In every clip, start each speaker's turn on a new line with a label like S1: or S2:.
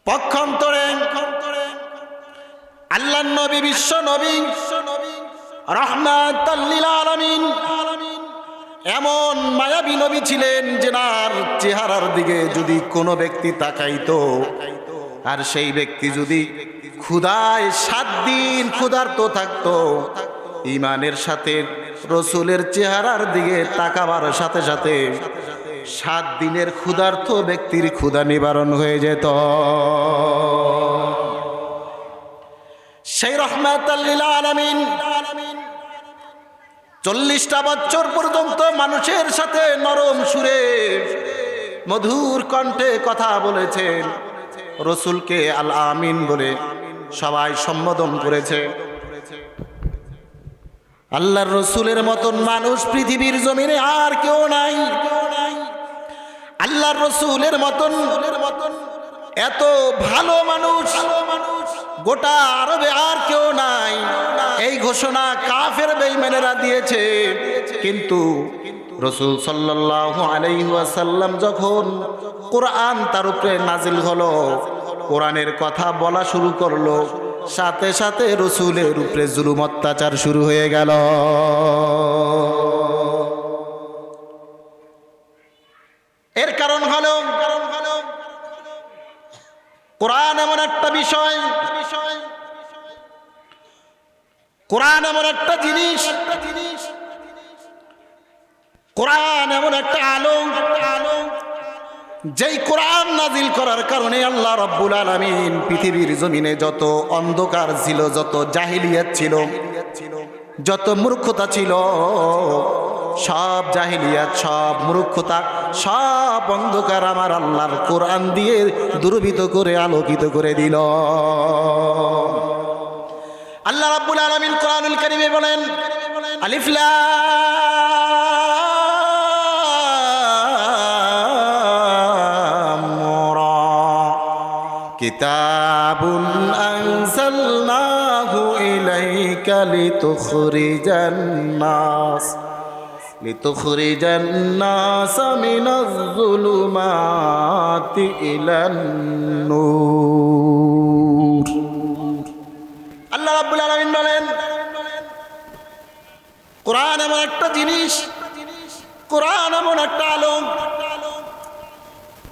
S1: পক্ষান্তরে আল্লাহর নবী বিশ্ব নবী রাহমাতাল লিল আলামিন এমন মায়াবী নবী ছিলেন যেনার চেহারার দিকে যদি কোনো ব্যক্তি তাকাইতো আর সেই ব্যক্তি যদি ক্ষুধায় 7 দিন ক্ষুধার্ত থাকতো, ঈমানের সাথে রসুলের চেহারার দিকে তাকাবার সাথে সাথে 7 দিনের ক্ষুধার্ত ব্যক্তির ক্ষুধা নিবারণ হয়ে যেত। সেই রাহমাতাল লিল আলামিন 40টা বছর পর্যন্ত মানুষের সাথে নরম সুরে মধুর কণ্ঠে কথা বলেছেন। রসুলকে আল আমিন বলে সবাই সম্বোধন করেছে। আল্লাহর রসুলের মতন মানুষ পৃথিবীর জমিনে আর কেউ নাই। আল্লাহর রসুলের মতন এত ভালো মানুষ গোটা আরবে আর কেউ নাই। এই ঘোষণা কাফের বেঈমানেরা দিয়েছে, কিন্তু রাসূল সাল্লাল্লাহু আলাইহি ওয়াসাল্লাম যখন কোরআন তার উপরে নাজিল হলো, কোরআনের কথা বলা শুরু করলো, সাথে সাথে রাসূলের উপরে জুলুম অত্যাচার শুরু হয়ে গেল। এর কারণ হলো কোরআন এমন একটা বিষয়, কোরআন এমন একটা জিনিস, কোরআন এমন একটা আলো, যেই কোরআন নাজিল করার কারণে আল্লাহ রাব্বুল আলামিন পৃথিবীর জমিনে যত অন্ধকার ছিল, যত জাহিলিয়াত ছিল, যত মূর্খতা ছিল, সব জাহিলিয়াত, সব মূর্খতা, সব অন্ধকার আমার আল্লাহর কোরআন দিয়ে দূরীভূত করে আলোকিত করে দিল। আল্লাহ রাব্বুল আলামিন কোরআনুল কারীমে বলেন, আলিফ লাম রা কিতাবুন আনজালনাহু ইলাইকা লিতুখরিজান নাস মিনাজ যুলুমাতি ইলান নূর। আল্লাহ রাব্বুল আলামিন বলেন, কোরআন এমন একটা জিনিস, কোরআন এমন একটা আলো,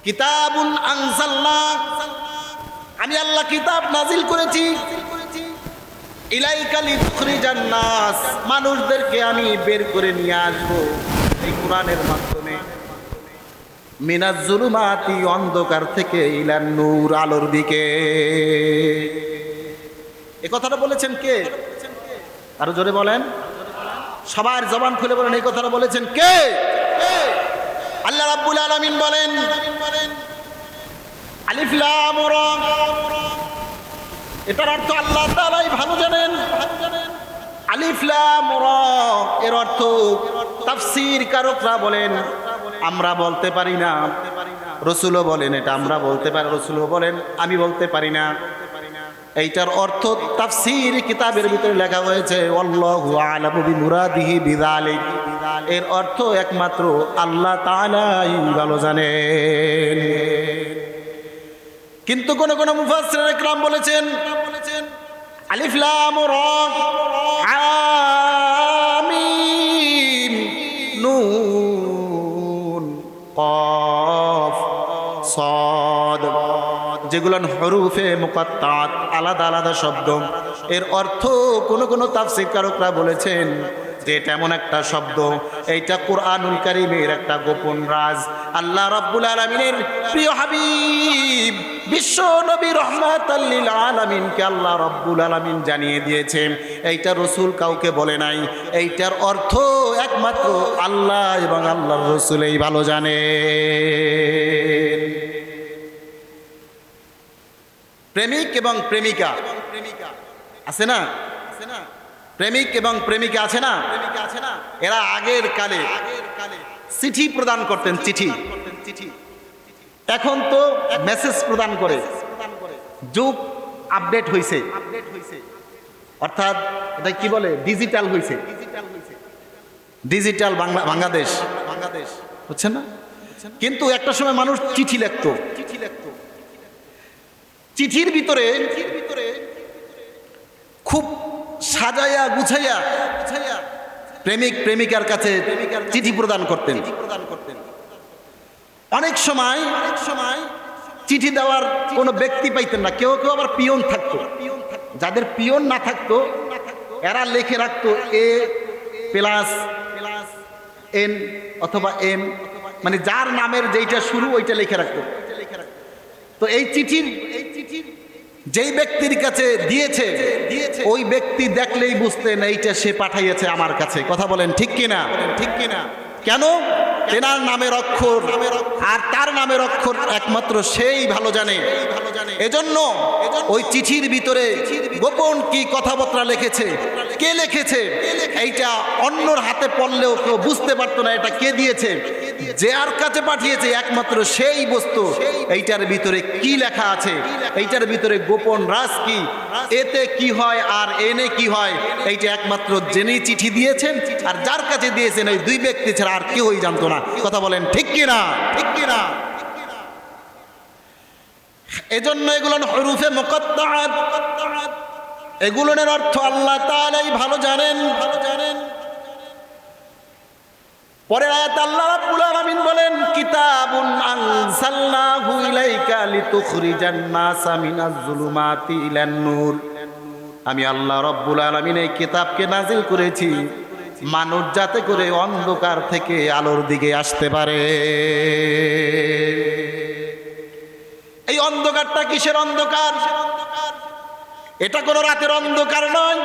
S1: কিতাবুন আনজালনাহ, আমি আল্লাহ কিতাব নাজিল করেছি, ইলাইকা লিতুখরিজান নাস, মানুষদেরকে আমি বের করে নিয়ে আসবো এই কোরআনের মাধ্যমে, মিনাজ যুলুমাতি, অন্ধকার থেকে, ইলান নূর, আলোর দিকে। এই কথাটা বলেছেন কে? আরো জোরে বলেন, সবার জবান খুলে বলেন, এই কথাটা বলেছেন কে? আল্লাহ রাব্বুল আলামিন বলেন, আলিফ লাম রা, এটার অর্থ আল্লাহ তাআলাই ভালো জানেন। আলিফ লাম রা এর অর্থ তাফসীর কারকরা বলেন আমরা বলতে পারি না, রাসূলও বলেন এটা আমরা বলতে পারি, রাসূলও বলেন আমি বলতে পারি না। এইটার অর্থ তাফসীর কিতাবের ভিতরে লেখা হয়েছে আল্লাহু আ'লামু বিমুরাদিহি বিযালিক, এর অর্থ একমাত্র আল্লাহ তাআলাই ভালো জানেন। কিন্তু কোন কোন মুফাসসির ইকরাম বলেছেন আলিফ লাম রা হামিম নুন কফ সাদ, যেগুলো হরুফে মুকাত্তাত, আলাদা আলাদা শব্দ, এর অর্থ কোন কোন তাফসীরকারকরা বলেছেন যে এটা এমন একটা শব্দ, এইটা কোরআনুল কারীমের একটা গোপন রাজ। আল্লাহ রাব্বুল আলামিনের প্রিয় হাবিব বিশ্ব নবী রাহমাতাল লিল আলামিনকে আল্লাহ রাব্বুল আলামিন জানিয়ে দিয়েছেন, এইটা রাসূল কাউকে বলে নাই। এইটার অর্থ একমাত্র আল্লাহ এবং আল্লাহর রাসূলই ভালো জানেন। প্রেমিক এবং প্রেমিকা আছে না, প্রেমিক এবং প্রেমিকা আছে না, এরা আগের কালে চিঠি প্রদান করতেন, চিঠি। এখন তো মেসেজ প্রদান করে, যুগ আপডেট হয়েছে, অর্থাৎ এটা কি বলে, ডিজিটাল হয়েছে, ডিজিটাল বাংলাদেশ বুঝছেন না। কিন্তু একটা সময় মানুষ চিঠি লিখতো, চিঠির ভিতরে খুব সাজাইয়া গুছাইয়া প্রেমিক প্রেমিকার কাছে চিঠি প্রদান করতেন। অনেক সময় চিঠি দেওয়ার কোনো ব্যক্তি পাইতেন না, কেউ কেউ আবার পিয়ন থাকতো। যাদের পিয়ন না থাকতো এরা লিখে রাখতো A+N অথবা M, মানে যার নামের যেইটা শুরু ওইটা লিখে রাখতো। তো এই চিঠির যেই ব্যক্তির কাছে দিয়েছে ওই ব্যক্তি দেখলেই বুঝতেন এইটা সে পাঠাইয়েছে আমার কাছে। কথা বলেন ঠিক কিনা? কেন? তেনার নামের অক্ষর আর তার নামের অক্ষর একমাত্র সেই ভালো জানে। এজন্য ওই চিঠির ভিতরে গোপন কি কথাবার্তা লিখেছে, কে লিখেছে, এইটা অন্যর হাতে পড়লেও কেউ বুঝতে পারতো না এটা কে দিয়েছে। যে আর কাছে পাঠিয়েছে একমাত্র সেই বস্তু এইটার ভিতরে কি লেখা আছে, এইটার ভিতরে গোপন রাজ কি, এতে কি হয় আর এনে কি হয়, এইটা একমাত্র জেনেই চিঠি দিয়েছেন আর যার কাছে দিয়েছেন ওই দুই ব্যক্তি ছাড়া আর কেউই জানতো না। কথা বলেন ঠিক কিনা? এজন্য এগুলো হুরুফে মুকাত্তাআত, এগুলোর অর্থ আল্লাহ তাআলাই ভালো জানেন। পরের আয়াতে আল্লাহ রাব্বুল আলামিন বলেন, কিতাবুন আনজালনাহু ইলাইকা লিতুখরিজান নাসা মিনাজ যুলুমাতি ইলান নূর। আমি আল্লাহ রাব্বুল আলামিন এই কিতাবকে নাজিল করেছি মানুষ যাতে করে অন্ধকার থেকে আলোর দিকে আসতে পারে। এই অন্ধকারটা কিসের অন্ধকার? এটা কোনো রাতের অন্ধকার নয়,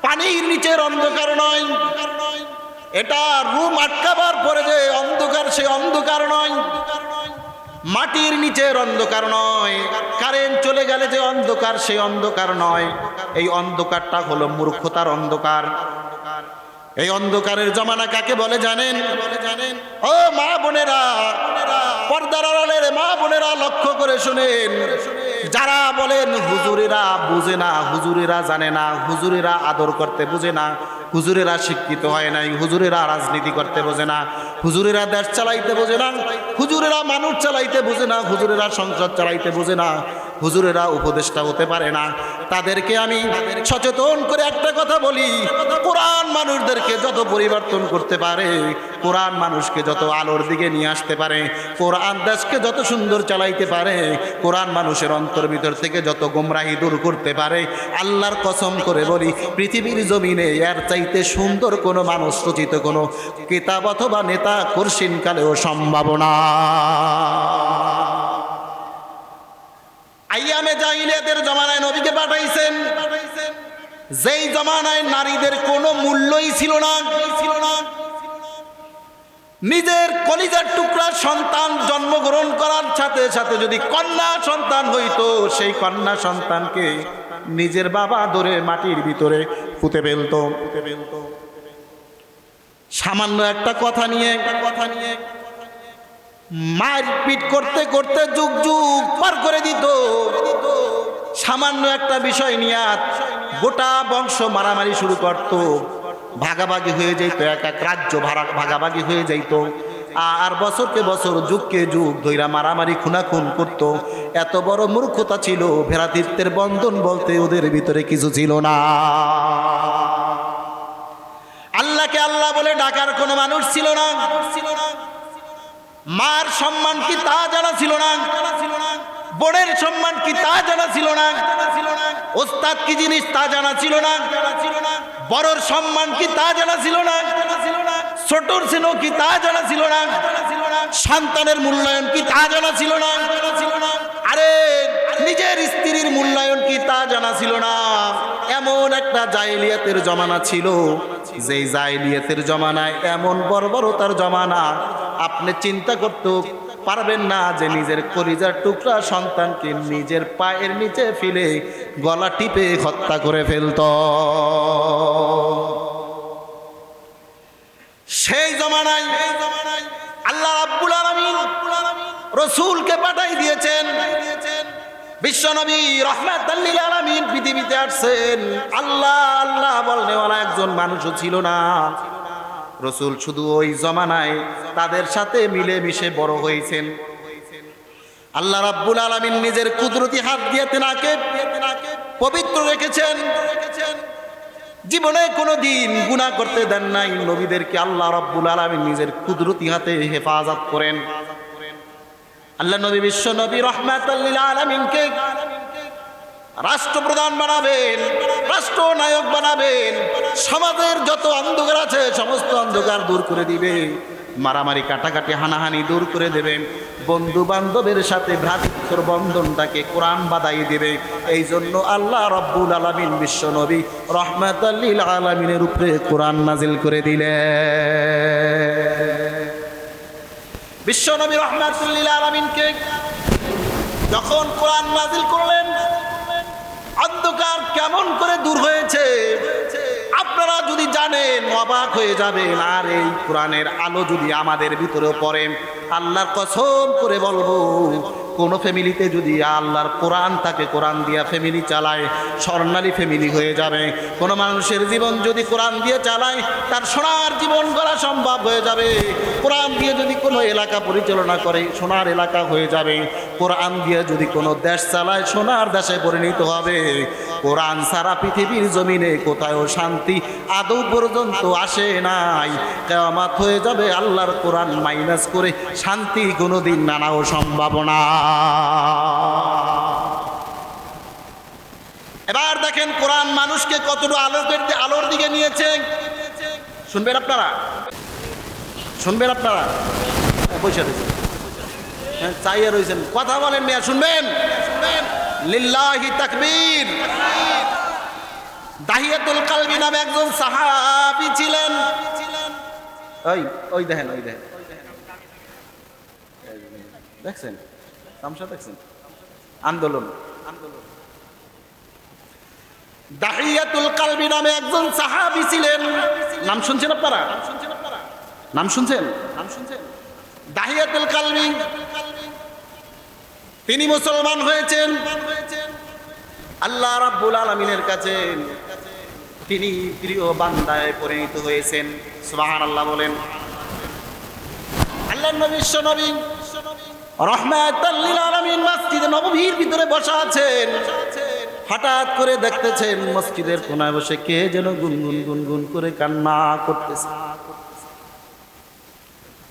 S1: পানির নিচের অন্ধকার নয়, এটা রুম আটকাবার পরে যে অন্ধকার সে অন্ধকার নয়, মাটির নিচের অন্ধকার নয়, কারেন্ট চলে গেলে যে অন্ধকার সেই অন্ধকার নয়। এই অন্ধকারটা হলো মূর্খতার অন্ধকার। এই অন্ধকারের জমানা কাকে বলে জানেন? ও মা বোনেরা, পর্দার আড়ালের মা বোনেরা লক্ষ্য করে শুনেন। যারা বলেন হুজুরেরা বুঝে না, হুজুরেরা জানে না, হুজুরেরা আদর করতে বুঝে না, হুজুরেরা শিক্ষিত হয় নাই, হুজুরেরা রাজনীতি করতে বোঝে না, হুজুরেরা দেশ চালাইতে বোঝে না, হুজুরেরা মানুষ চালাইতে বোঝে না, হুজুরেরা সংসদ চালাইতে বোঝে না, হুজুরেরা উপদেষ্টা হতে পারে না, তাদেরকে আমি সচেতন করে একটা কথা বলি, কোরআন মানুষদেরকে যত পরিবর্তন করতে পারে, কোরআন মানুষকে যত আলোর দিকে নিয়ে আসতে পারে, কোরআন দেশকে যত সুন্দর চালাইতে পারে, কোরআন মানুষের অন্তর ভিতর থেকে যত গোমরাহি দূর করতে পারে, আল্লাহর কসম করে বলি পৃথিবীর জমিনে এর চাইতে সুন্দর কোনো মানুষ রচিত কোনো কিতাব অথবা নেতা কর্ষিন কালেও সম্ভব না। আইয়ামে জাহিলিয়াতের জমানায় নবীকে পাঠাইছেন, যেই জমানায় নারীদের কোনো মূল্যই ছিল না। নিজের কলিজার টুকরা সন্তান জন্মগ্রহণ করার সাথে সাথে যদি কন্যা সন্তান হইতো, সেই কন্যা সন্তানকে নিজের বাবা ধরে মাটির ভিতরে পুঁতে ফেলতো। সামান্য একটা কথা নিয়ে মারপিট করতে করতে যুগ যুগ পার করে দিত। সামান্য একটা বিষয় নিয়ে গোটা বংশ মারামারি শুরু করত, ভাগাভাগি হয়ে যেত, এক এক রাজ্য ভাগাভাগি হয়ে যাইত। আর বছরকে বছর যুগকে যুগ ধইরা মারামারি খুনাখুন করত। এত বড় মূর্খতা ছিল, ভ্রাতৃত্বের বন্ধন বলতে ওদের ভিতরে কিছু ছিল না। আল্লাহকে আল্লাহ বলে ডাকার কোনো মানুষ ছিল না। মার সম্মান কি তা জানা ছিল না, বোনের সম্মান কি তা জানা ছিল না, ওস্তাদ কি জিনিস তা জানা ছিল না, বড়র সম্মান কি তা জানা ছিল না, ছোটর ছিল কি তা জানা ছিল না, সন্তানের মূল্যায়ন কি তা জানা ছিল না, আরে নিজের স্ত্রীর মূল্যায়ন কি তা জানা ছিল না। এমন একটা জাহিলিয়াতের জমানা ছিল, যেই জাহিলিয়াতের জমানায় এমন বর্বরতার জমানা, আপনি চিন্তা করতে পারবেন না যে নিজের কলিজার টুকরা সন্তানকে নিজের পায়ের নিচে ফেলে গলা টিপে হত্যা করে ফেলত। সেই জমানায় আল্লাহ রাব্বুল আলামিন রাসূলকে পাঠাই দিয়েছেন। বিশ্বনবী রাহমাতাল লিল আলামিন পৃথিবীতে আসছেন। আল্লাহ আল্লাহ বলনেওয়ালা একজন মানুষও ছিল না। রাসূল শুধু ওই জমানায় তাদের সাথে মিলেমিশে বড় হয়েছেন। আল্লাহ রাব্বুল আলামিন নিজের কুদরতি হাত দিয়ে তেনাকে পবিত্র রেখেছেন। জীবনে কোনো দিন গুনাহ করতে দেন নাই। নবীদেরকে আল্লাহ রাব্বুল আলামিন নিজের কুদরতি হাতে হেফাজত করেন। আল্লাহ নবী বিশ্ব নবী রাহমাতাল লিল আলামিনকে রাষ্ট্রপ্রধান বানাবেন, রাষ্ট্রনায়ক বানাবেন। সমাজের যত অন্ধকার আছে সমস্ত অন্ধকার দূর করে দিবে। মারামারি কাটাকাটি হানাহানি দূর করে দেবে। বন্ধু বান্ধবের সাথে ভ্রাতৃত্বর বন্ধনটাকে কোরআন বাঁধাই দেবে। এই জন্য আল্লাহ রাব্বুল আলামিন বিশ্ব নবী রাহমাতাল লিল আলামিনের উপরে কোরআন নাজিল করে দিলেন। বিশ্ব নবী রাহমাতাল লিল আলামিনকে যখন কোরআন নাজিল করলেন, অন্ধকার কেমন করে দূর হয়েছে আপনারা যদি জানেন অবাক হয়ে যাবেন। আর এই কোরআনের আলো যদি আমাদের ভিতরেও পড়ে, আল্লাহর কসম করে বলবো, কোন ফ্যামিলিতে যদি আল্লাহর কোরআন থাকে, কোরআন দিয়া ফ্যামিলি চালায়, স্বর্ণালী ফ্যামিলি হয়ে যাবে। কোনো মানুষের জীবন যদি কোরআন দিয়ে চালায়, তার সোনার জীবন গড়া সম্ভব হয়ে যাবে। কোরআন দিয়ে যদি কোনো এলাকা পরিচালনা করে, সোনার এলাকা হয়ে যাবে। কোরআন দিয়ে যদি কোনো দেশ চালায়, সোনার দেশে পরিণত হবে। কোরআন সারা পৃথিবীর জমিনে কোথাও শান্তি আদৌ পর্যন্ত আসে নাই। কিয়ামত হয়ে যাবে, আল্লাহর কোরআন মাইনাস করে শান্তি কোনোদিন নানাও সম্ভাবনা। এবার দেখেন কোরআন মানুষকে কতটা আলোর দিকে নিয়েছে। শুনবেন আপনারা, শুনবেন আপনারা, বসে রয়েছেন, চাইয়া রয়েছেন, কথা বলেন মিয়া, শুনবেন। লিল্লাহি তাকবীর। দাহিয়াতুল কালবি নামে একজন সাহাবী ছিলেন। ওই দেখেন, ওই দেখেন, দেখছেন তামসা, দেখছেন আন্দোলন। দাহিয়াতুল কালবি নামে একজন সাহাবী ছিলেন। নাম শুনছেন আপনারা? নাম শুনছেন? দাহিয়াতুল কালবি। তিনি মুসলমান হয়েছেন। আল্লাহ রাব্বুল আলামিনের কাছে তিনি প্রিয় বান্দায় পরিণত হয়েছেন। সুবহানাল্লাহ বলেন। আল্লাহর নবী বিশ্ব নবী রাহমাতাল লিল আলামিন মসজিদে নববীর ভিতরে বসা আছেন। হঠাৎ করে দেখতেছেন মসজিদের কোনায় বসে কে যেন গুনগুন গুনগুন করে কান্না করতেছে।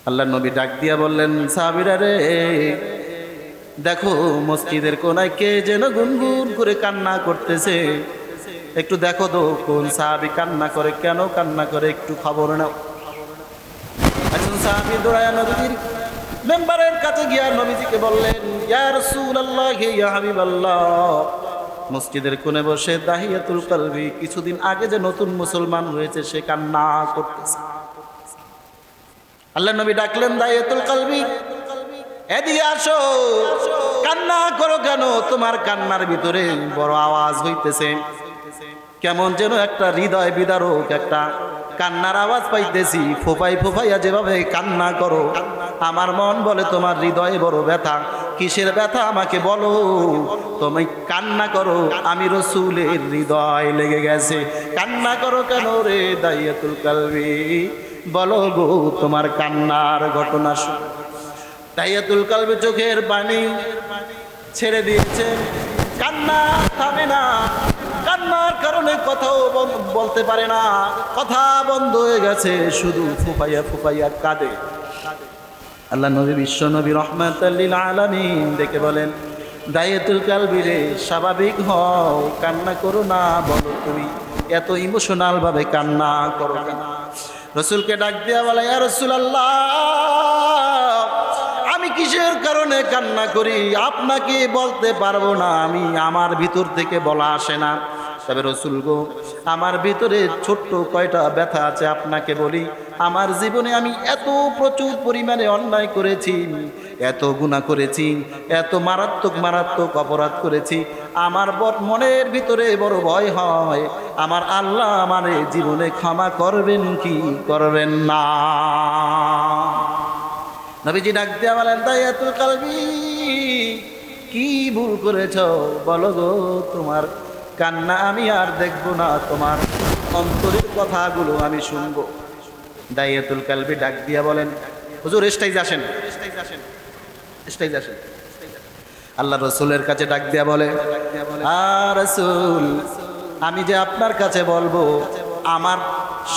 S1: আল্লাহর নবী ডাক দিয়া বললেন, সাহাবীরা রে, দেখো মসজিদের কোনায় কে যেন গুনগুন করে কান্না করতেছে। একটু দেখো তো কোন সাহাবী কান্না করে, কেন কান্না করে, একটু খবর নাও। একজন সাহাবী দৌড়ায়া নবীর মেম্বারের কাছে গিয়া নবীজিকে বললেন, ইয়া রাসূলুল্লাহ, ইয়া হাবিবাল্লাহ, মসজিদের কোণে বসে দাহিয়াতুল কালবি কিছুদিন আগে যে নতুন মুসলমান হয়েছে সে কান্না করতেছে। আল্লাহর নবী ডাকলেন, দাহিয়াতুল কালবি, এদিকে আসো। কান্না করো কেন? তোমার কান্নার ভিতরে বড় আওয়াজ হইতেছে, কেমন যেন একটা হৃদয় বিদারক একটা কান্নার আওয়াজ পাইতেছি। ফোপাই ফোপাইয়া যেভাবে কান্না করো, আমার মন বলে তোমার হৃদয়ে বড় ব্যথা। কিসের ব্যথা আমাকে বলো? তুমি কান্না করো, আমি রাসূলের হৃদয় লেগে গেছে। কান্না করো কেন রে দাহিয়াতুল কালবি? বলো গো তোমার কান্নার ঘটনা। দাহিয়াতুল কালবি চোখের পানি ছেড়ে দিয়েছে, কান্না থামে না। কান্নার কারণে কথাও বলতে পারে না, কথা বন্ধ হয়ে গেছে, শুধু ফুপাইয়া ফুপাইয়া কাঁদে। আল্লাহ নবী বিশ্ব নবী রাহমাতাল লিল আলামিন দেখে বলেন, দাহিয়াতুল কালবি রে, স্বাভাবিক হও, কান্না করো না। বলো তুমি এত ইমোশনাল ভাবে কান্না করো কেন? রাসূলকে ডাক দিয়া বলে, ইয়া রাসূলুল্লাহ, আমি কিসের কারণে কান্না করি আপনাকে বলতে পারবো না, আমি আমার ভিতর থেকে বলা আসে না। তবে রাসূল গো, আমার ভিতরে ছোট্ট কয়টা ব্যথা আছে আপনাকে বলি। আমার জীবনে আমি এত প্রচুর পরিমাণে অন্যায় করেছি, এত গুনাহ করেছি, এত মারাত্মক মারাত্মক অপরাধ করেছি। আমার মনের ভিতরে বড় ভয় হয়, আমার আল্লাহ আমার জীবনে ক্ষমা করবেন কি করবেন না। নবীজি ডাক দিয়া বলেন, দাহিয়াতুল কালবি, কি ভুল করেছ বলো গো? তোমার কান্না আমি আর দেখবো না, তোমার অন্তরের কথাগুলো আমি শুনবো। দাহিয়াতুল কালবি ডাক দিয়া বলেন, হুজুর স্টেজ আসেন, স্টেজ আসেন, স্টেজ আসেন। আল্লাহ রসুলের কাছে ডাক দিয়া বলে, রাসূল, আমি যে আপনার কাছে বলবো, আমার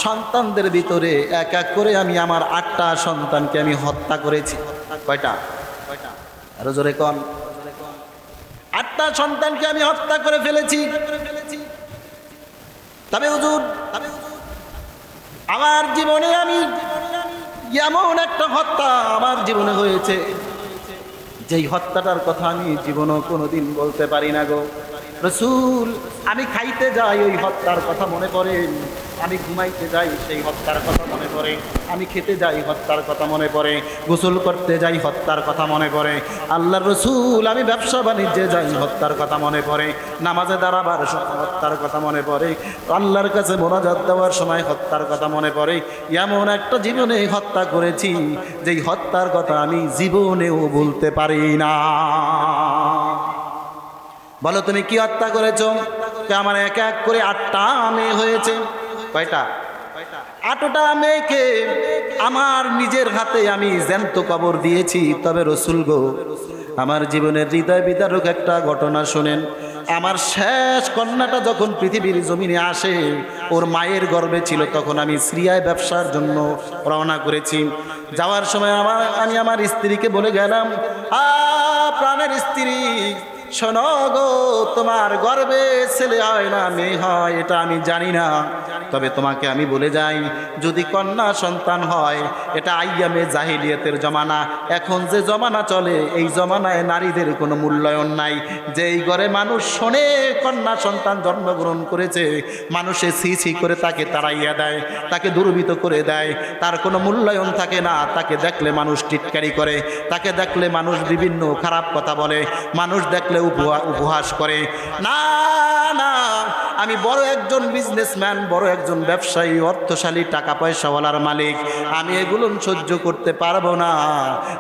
S1: সন্তানদের ভিতরে এক এক করে আমি আমার 8টা সন্তানকে আমি হত্যা করেছি। কয়টা? আরো জোরে কোন। 8টা সন্তানকে আমি হত্যা করে ফেলেছি। তবে হুজুর, আমার জীবনে আমি এমন একটা হত্যা আমার জীবনে হয়েছে, যেই হত্যাটার কথা আমি জীবনেও কোনোদিন বলতে পারি না গো রাসূল। আমি খাইতে যাই, ওই হত্যার কথা মনে পড়ে। আমি ঘুমাইতে যাই, সেই হত্যার কথা মনে পড়ে। আমি খেতে যাই, হত্যার কথা মনে পড়ে। গোসল করতে যাই, হত্যার কথা মনে পড়ে। আল্লাহর রাসূল, আমি ব্যবসা বাণিজ্যে যাই, হত্যার কথা মনে পড়ে। নামাজে দাঁড়াবার সময় হত্যার কথা মনে পড়ে। আল্লাহর কাছে মোনাজাত দেওয়ার সময় হত্যার কথা মনে পড়ে। এমন একটা জীবনে হত্যা করেছি, যেই হত্যার কথা আমি জীবনেও বলতে পারি না। বলো তুমি কি হত্যা করেছো? আমার এক এক করে 8টা মেয়ে হয়েছে। কয়টা? 8টা মেয়েকে আমার নিজের হাতে আমি জ্যান্ত কবর দিয়েছি। তবে রাসূল গো, আমার জীবনের হৃদয় বিদারক একটা ঘটনা শোনেন। আমার শেষ কন্যাটা যখন পৃথিবীর জমিনে আসে, ওর মায়ের গর্ভে ছিল, তখন আমি সিরিয়ায় ব্যবসার জন্য রওনা করেছি। যাওয়ার সময় আমি আমার স্ত্রীকে বলে গেলাম, প্রাণের স্ত্রী, শোনো গো, তোমার গর্ভে ছেলে হয় না মেয়ে হয় এটা আমি জানি না, তবে তোমাকে আমি বলে যাই, যদি কন্যা সন্তান হয়, এটা আইয়ামে জাহিলিয়াতের জমানা। এখন যে জমানা চলে, এই জমানায় নারীদের কোনো মূল্যায়ন নাই। যেই ঘরে মানুষ শোনে কন্যা সন্তান জন্মগ্রহণ করেছে, মানুষে ছি ছি করে তাকে তাড়াইয়া দেয়, তাকে দুর্বৃত্ত করে দেয়, তার কোনো মূল্যায়ন থাকে না। তাকে দেখলে মানুষ টিটকারি করে, তাকে দেখলে মানুষ বিভিন্ন খারাপ কথা বলে, মানুষ দেখলে উপহাস করে। না না, আমি বড় একজন বিজনেসম্যান, বড় একজন ব্যবসায়ী, অর্থশালী, টাকা পয়সাওয়ালার মালিক, আমি এগুলো সহ্য করতে পারবো না।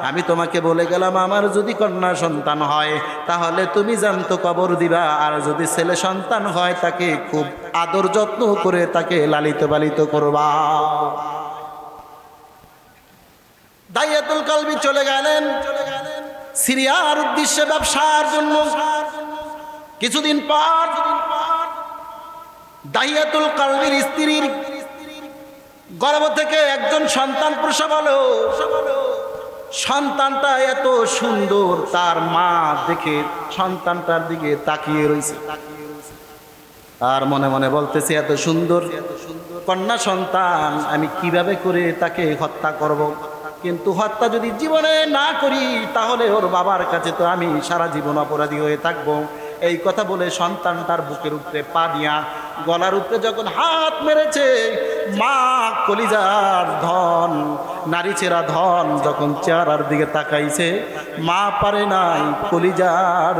S1: আমি তোমাকে বলে গেলাম, আমার যদি কন্যা সন্তান হয়, তাহলে তুমি জ্যান্ত কবর দিবা, আর যদি ছেলে সন্তান হয়, তাকে খুব আদর যত্ন করে তাকে লালিত পালিত করবা। দাইয়াতুল কালবি চলে গেলেন সিরিয়ার উদ্দেশ্যে ব্যবসার জন্য। কিছুদিন পর দাইয়াতুল কালবির স্ত্রীর গর্ভ থেকে একজন সন্তান প্রসব হলো। সন্তানটা এত সুন্দর, তার মা দেখে সন্তানটার দিকে তাকিয়ে রয়েছে, আর মনে মনে বলতেছে, এত সুন্দর কন্যা সন্তান, আমি কিভাবে করে তাকে হত্যা করব। কিন্তু হত্যা যদি জীবনে না করি, তাহলে ওর বাবার কাছে তো আমি সারা জীবন অপরাধী হয়ে থাকবো। এই কথা বলে সন্তানটার বুকের উপরে পা দিয়া, গলার উপরে যখন হাত মেরেছে, মা কলিজার ধন, নারী চেরা ধন যখন চেহারার দিকে তাকাইছে, মা পারে নাই কলিজার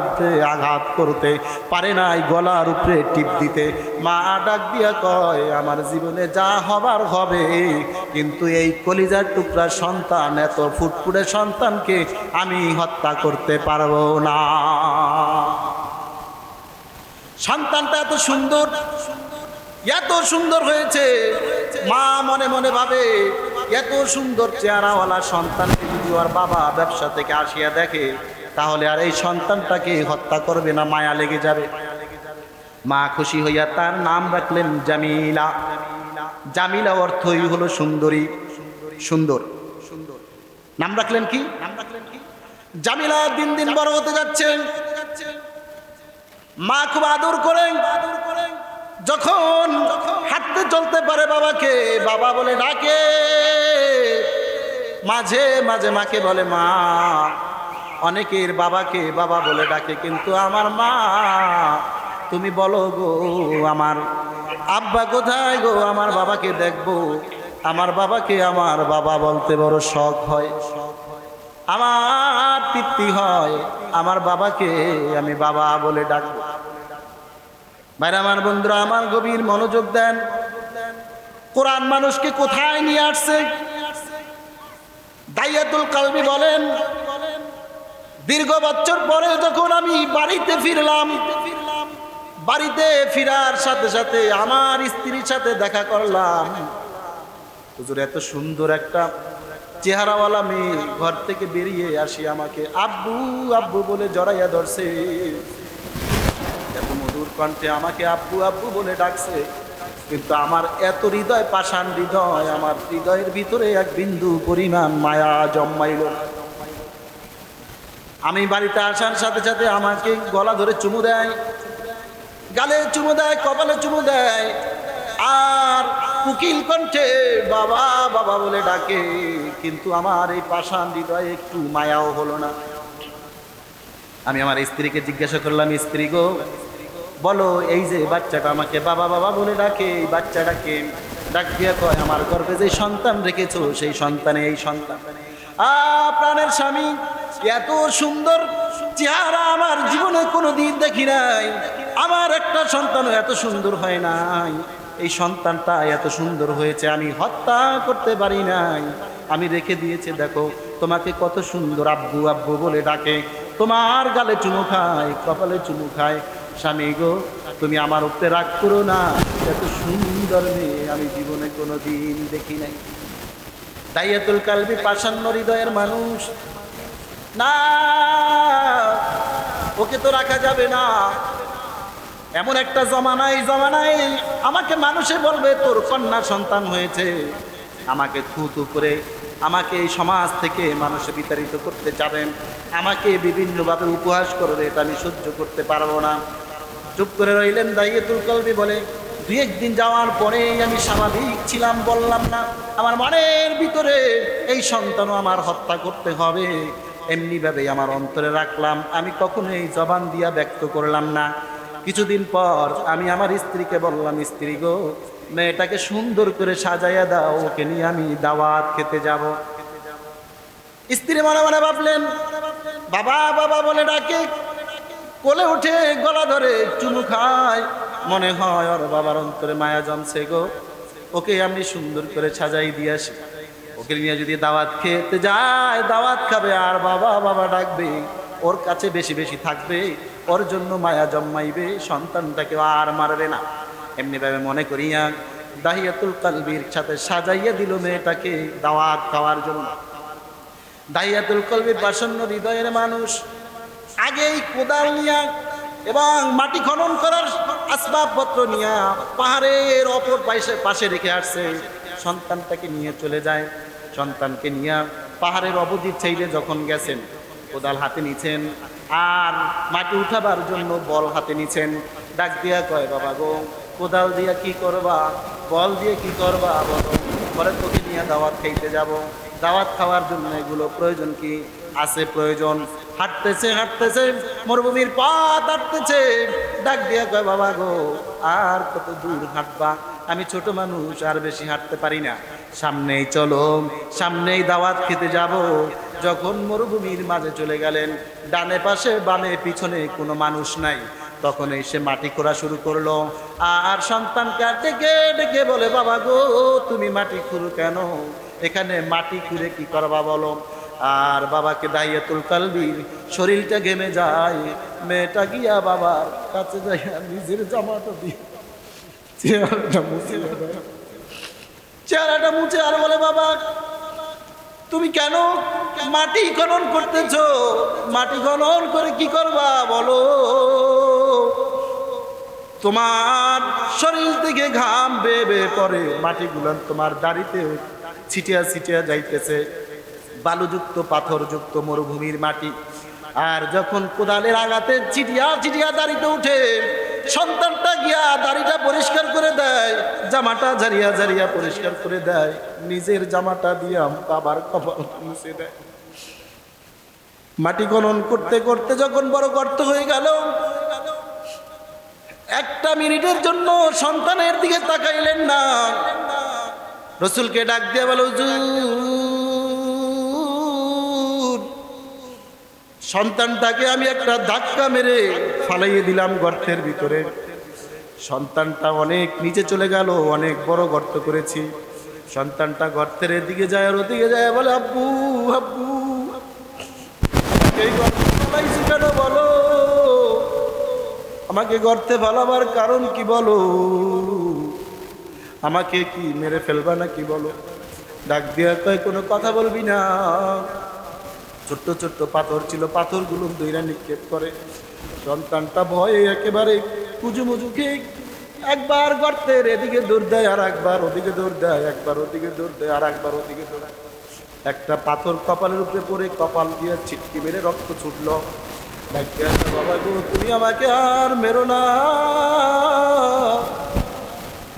S1: আঘাত করতে, পারে নাই গলার উপরে টিপ দিতে। মা ডাক দিয়া কয়, আমার জীবনে যা হবার হবে, কিন্তু এই কলিজার টুকরা সন্তান, এত ফুটফুটে সন্তানকে আমি হত্যা করতে পারবো না। সন্তানটা এত সুন্দর, এত সুন্দর হয়েছে, মা মনে মনে ভাবে, এত সুন্দর চেহারাওয়ালা সন্তানকে যদি ওর বাবা ব্যবসা থেকে আসিয়া দেখে, তাহলে আর এই সন্তানটাকে হত্যা করবে না, মায়া লেগে যাবে। মা খুশি হইয়া তার নাম রাখলেন জামিলা। জামিলা অর্থই হলো সুন্দরী, সুন্দর। নাম রাখলেন কি? জামিলা দিন দিন বড় হতে যাচ্ছে। মা খুব আদর করেন। যখন হাঁটতে চলতে পারে বাবাকে বাবা বলে ডাকে, মাঝে মাঝে মাকে বলে মা। অনেকের বাবাকে বাবা বলে ডাকে, কিন্তু আমার মা, তুমি বলো গো আমার আব্বা কোথায় গো, আমার বাবাকে দেখবো। আমার বাবাকে আমার বাবা বলতে বড় শখ হয়, আমার তৃপ্তি হয়, আমার বাবাকে আমি বাবা বলে ডাকবো। ভাইরা আমার, বন্ধুরা আমার, গভীর মনোযোগ দেন। কোরআন মানুষকে কোথায় নিয়ে আসছে? দাইয়াতুল কালবি বলেন, দীর্ঘ বছর পরে যখন আমি বাড়িতে ফিরলাম, বাড়িতে ফিরার সাথে সাথে আমার স্ত্রীর সাথে দেখা করলাম। হুজুর, এত সুন্দর একটা চেহারাওয়ালা মেয়ে ঘর থেকে বেরিয়ে আসি আমাকে আব্বু আব্বু বলে জড়াইয়া ধরছে। এত মধুর কণ্ঠে আমাকে আব্বু আব্বু বলে ডাকছে, কিন্তু আমার এত হৃদয় পাষাণ হৃদয়, আমার হৃদয়ের ভিতরে এক বিন্দু পরিমাণ মায়া জন্মাইল না। আমি বাড়িতে আসার সাথে সাথে আমাকে গলা ধরে চুমু দেয়, গালে চুমু দেয়, কপালে চুমু দেয়, আর কুকিল কণ্ঠে বাবা বাবা বলে ডাকে। কিন্তু আমার এই পাষাণ হৃদয়ে একটু মায়াও হলো না। আমি আমার স্ত্রীকে জিজ্ঞাসা করলাম, স্ত্রী গো বলো, এই যে বাচ্চাটা আমাকে বাবা বাবা বলে ডাকে, এই বাচ্চাটাকে ডাক দিয়া কয় আমার গর্ভে যে সন্তান রেখেছো সেই সন্তানে এই সন্তান। প্রাণের স্বামী, এত সুন্দর চেহারা আমার জীবনে কোনোদিন দেখি নাই। আমার একটা সন্তানও এত সুন্দর হয় নাই, এই সন্তানটা এত সুন্দর হয়েছে আমি হত্যা করতে পারি নাই, আমি রেখে দিয়েছি। দেখো তোমাকে কত সুন্দর আব্বু আব্বু বলে ডাকে, তোমার গালে চুমু খায়, কপালে চুমু খায়। স্বামী গো, তুমি আমার উপরে রাগ করো না, এত সুন্দর মেয়ে আমি জীবনে কোনোদিন দেখি নাই। দাইয়াতুল কালবি পাষাণ্য হৃদয়ের মানুষ না, ওকে তো রাখা যাবে না। এমন একটা জমানায় আমাকে মানুষে বলবে তোর কন্যা সন্তান হয়েছে, আমাকে থুতু করে আমাকে এই সমাজ থেকে মানুষে বিতাড়িত করতে যাবেন, আমাকে বিভিন্নভাবে উপহাস করবে, এটা আমি সহ্য করতে পারবো না। চুপ করে রইলেন দাইয়াতুল কালবি। বলে দুই একদিন যাওয়ার পরেই আমি স্বাভাবিক ছিলাম, বললাম না আমার মনের ভিতরে এই সন্তানও আমার হত্যা করতে হবে, এমনিভাবে আমার অন্তরে রাখলাম, আমি কখনো এই জবান দিয়া ব্যক্ত করলাম না। কিছুদিন পর আমি আমার স্ত্রীকে বললাম, স্ত্রী গো মেয়েটাকে সুন্দর করে সাজাইয়া দাও, ওকে নিয়ে আমি দাওয়াত খেতে যাব। স্ত্রী মনে মনে ভাবলেন, বাবা বাবা বলে ডাকে, কোলে উঠে গলা ধরে চুমু খায়, মনে হয় ওর বাবার অন্তরে মায়া জমছে গো, ওকে আমি সুন্দর করে সাজাই দিয়ে আসি। ওকে নিয়ে যদি দাওয়াত খেতে যায়, দাওয়াত খাবে আর বাবা বাবা ডাকবে, ওর কাছে বেশি বেশি থাকবে, ওর জন্য মায়া জন্মাইবে, সন্তানটাকে আর মারবে না। এমনিভাবে মনে করিয়া দাহিয়াতুল কালবির সাথে সাজাইয়া দিল মেয়েটাকে দাওয়াত খাওয়ার জন্য। দাহিয়াতুল কালবি পাষাণ্য হৃদয়ের মানুষ, আগেই কোদাল নিয়া এবং মাটি খনন করার আসবাবপত্র নিয়া পাহাড়ের অপর পাশে রেখে আসছে। সন্তানটাকে নিয়ে চলে যায়, সন্তানকে নিয়ে পাহাড়ের অবধির সাইডে যখন গেছেন, কোদাল হাতে নিছেন আর মাটি উঠাবার জন্য বল হাতে নিছেন। ডাক দিয়া কয়, বাবা গো কোদাল দিয়া কি করবা, বল দিয়ে কি করবা বলো, পরে তোকে নিয়ে দাওয়াত খাইতে যাব, দাওয়াত খাওয়ার জন্য এগুলো প্রয়োজন কি আছে প্রয়োজন। হাঁটতেছে হাঁটতেছে, মরুভূমির পথ হাঁটতেছে, ডাক দিয়া কয়, বাবা গো আর কত দূর হাঁটবা, আমি ছোট মানুষ আর বেশি হাঁটতে পারি না, সামনেই চলো, সামনেই দাওয়াত খেতে যাব। যখন মরুভূমির মাঝে চলে গেলেন, ডানে পাশে বামে পিছনে কোনো মানুষ নাই, তখন এসে মাটি খোঁড়া শুরু করলো। আর সন্তানকে ডেকে ডেকে বলে, বাবা গো তুমি মাটি খুঁড়ো কেন, এখানে মাটি খুঁড়ে কি করবা বলো। আর বাবাকে দাহিয়াতুল কালবির শরীরটা ঘেমে যায়, মেয়েটা গিয়া বাবার কাছে যাইয়া নিজের জামাটা দিয়ে চেহারাটা মুছে আর বলে, বাবা তুমি কেন মাটি খনন করতেছো, মাটি খনন করে কি করবা বলো, তোমার শরীর থেকে ঘাম বেয়ে বেয়ে পড়ে, মাটিগুলো তোমার দাড়িতে ছিটিয়া ছিটিয়া যাইতেছে, বালুযুক্ত পাথরযুক্ত মরুভূমির মাটি। আর যখন কোদালের আঘাতে চিটিয়া চিটিয়া দাড়িতে উঠে, সন্তানটা গিয়া দাড়িটা পরিষ্কার করে দেয়, জামাটা ঝাড়িয়া ঝাড়িয়া পরিষ্কার করে দেয়, নিজের জামাটা দিয়ে বাবার কপাল মুছে দেয়। মাটি খনন করতে করতে যখন বড় গর্ত হয়ে গেল, একটা মিনিটের জন্য সন্তানের দিকে তাকাইলেন না, রসুলকে ডাক দিয়ে বলে, হুজুর সন্তানটাকে আমি একটা ধাক্কা মেরে ফালাইয়ে দিলাম গর্তের ভিতরে, সন্তানটা অনেক নিচে চলে গেল, অনেক বড় গর্ত করেছি। সন্তানটা গর্তের দিকে যায় আর ওদিকে যায়, বলে, আব্বু আব্বু এই গর্তে ফালাইছি কেন বলো, আমাকে গর্তে ফালাবার কারণ কি বলো, আমাকে কি মেরে ফেলবা নাকি বলো। ডাক দিয়া কয় কোনো কথা বলবি না। ছোট্ট ছোট্ট পাথর ছিল, পাথরগুলো দইরা নিক্ষেপ করে। সন্তানটা ভয়ে একেবারে কুজুমুজু খেয়ে একবার গর্তের এদিকে দৌড় দেয়, আর একবার ওদিকে দৌড় দেয়, একবার ওদিকে দৌড় দেয়, আর একবার ওদিকে দৌড় দেয়। একটা পাথর কপালের উপরে পড়ে কপাল দিয়ে ছিটকে মেরে রক্ত ছুটল। বাবা গো, তুমি আমাকে আর মেরো না,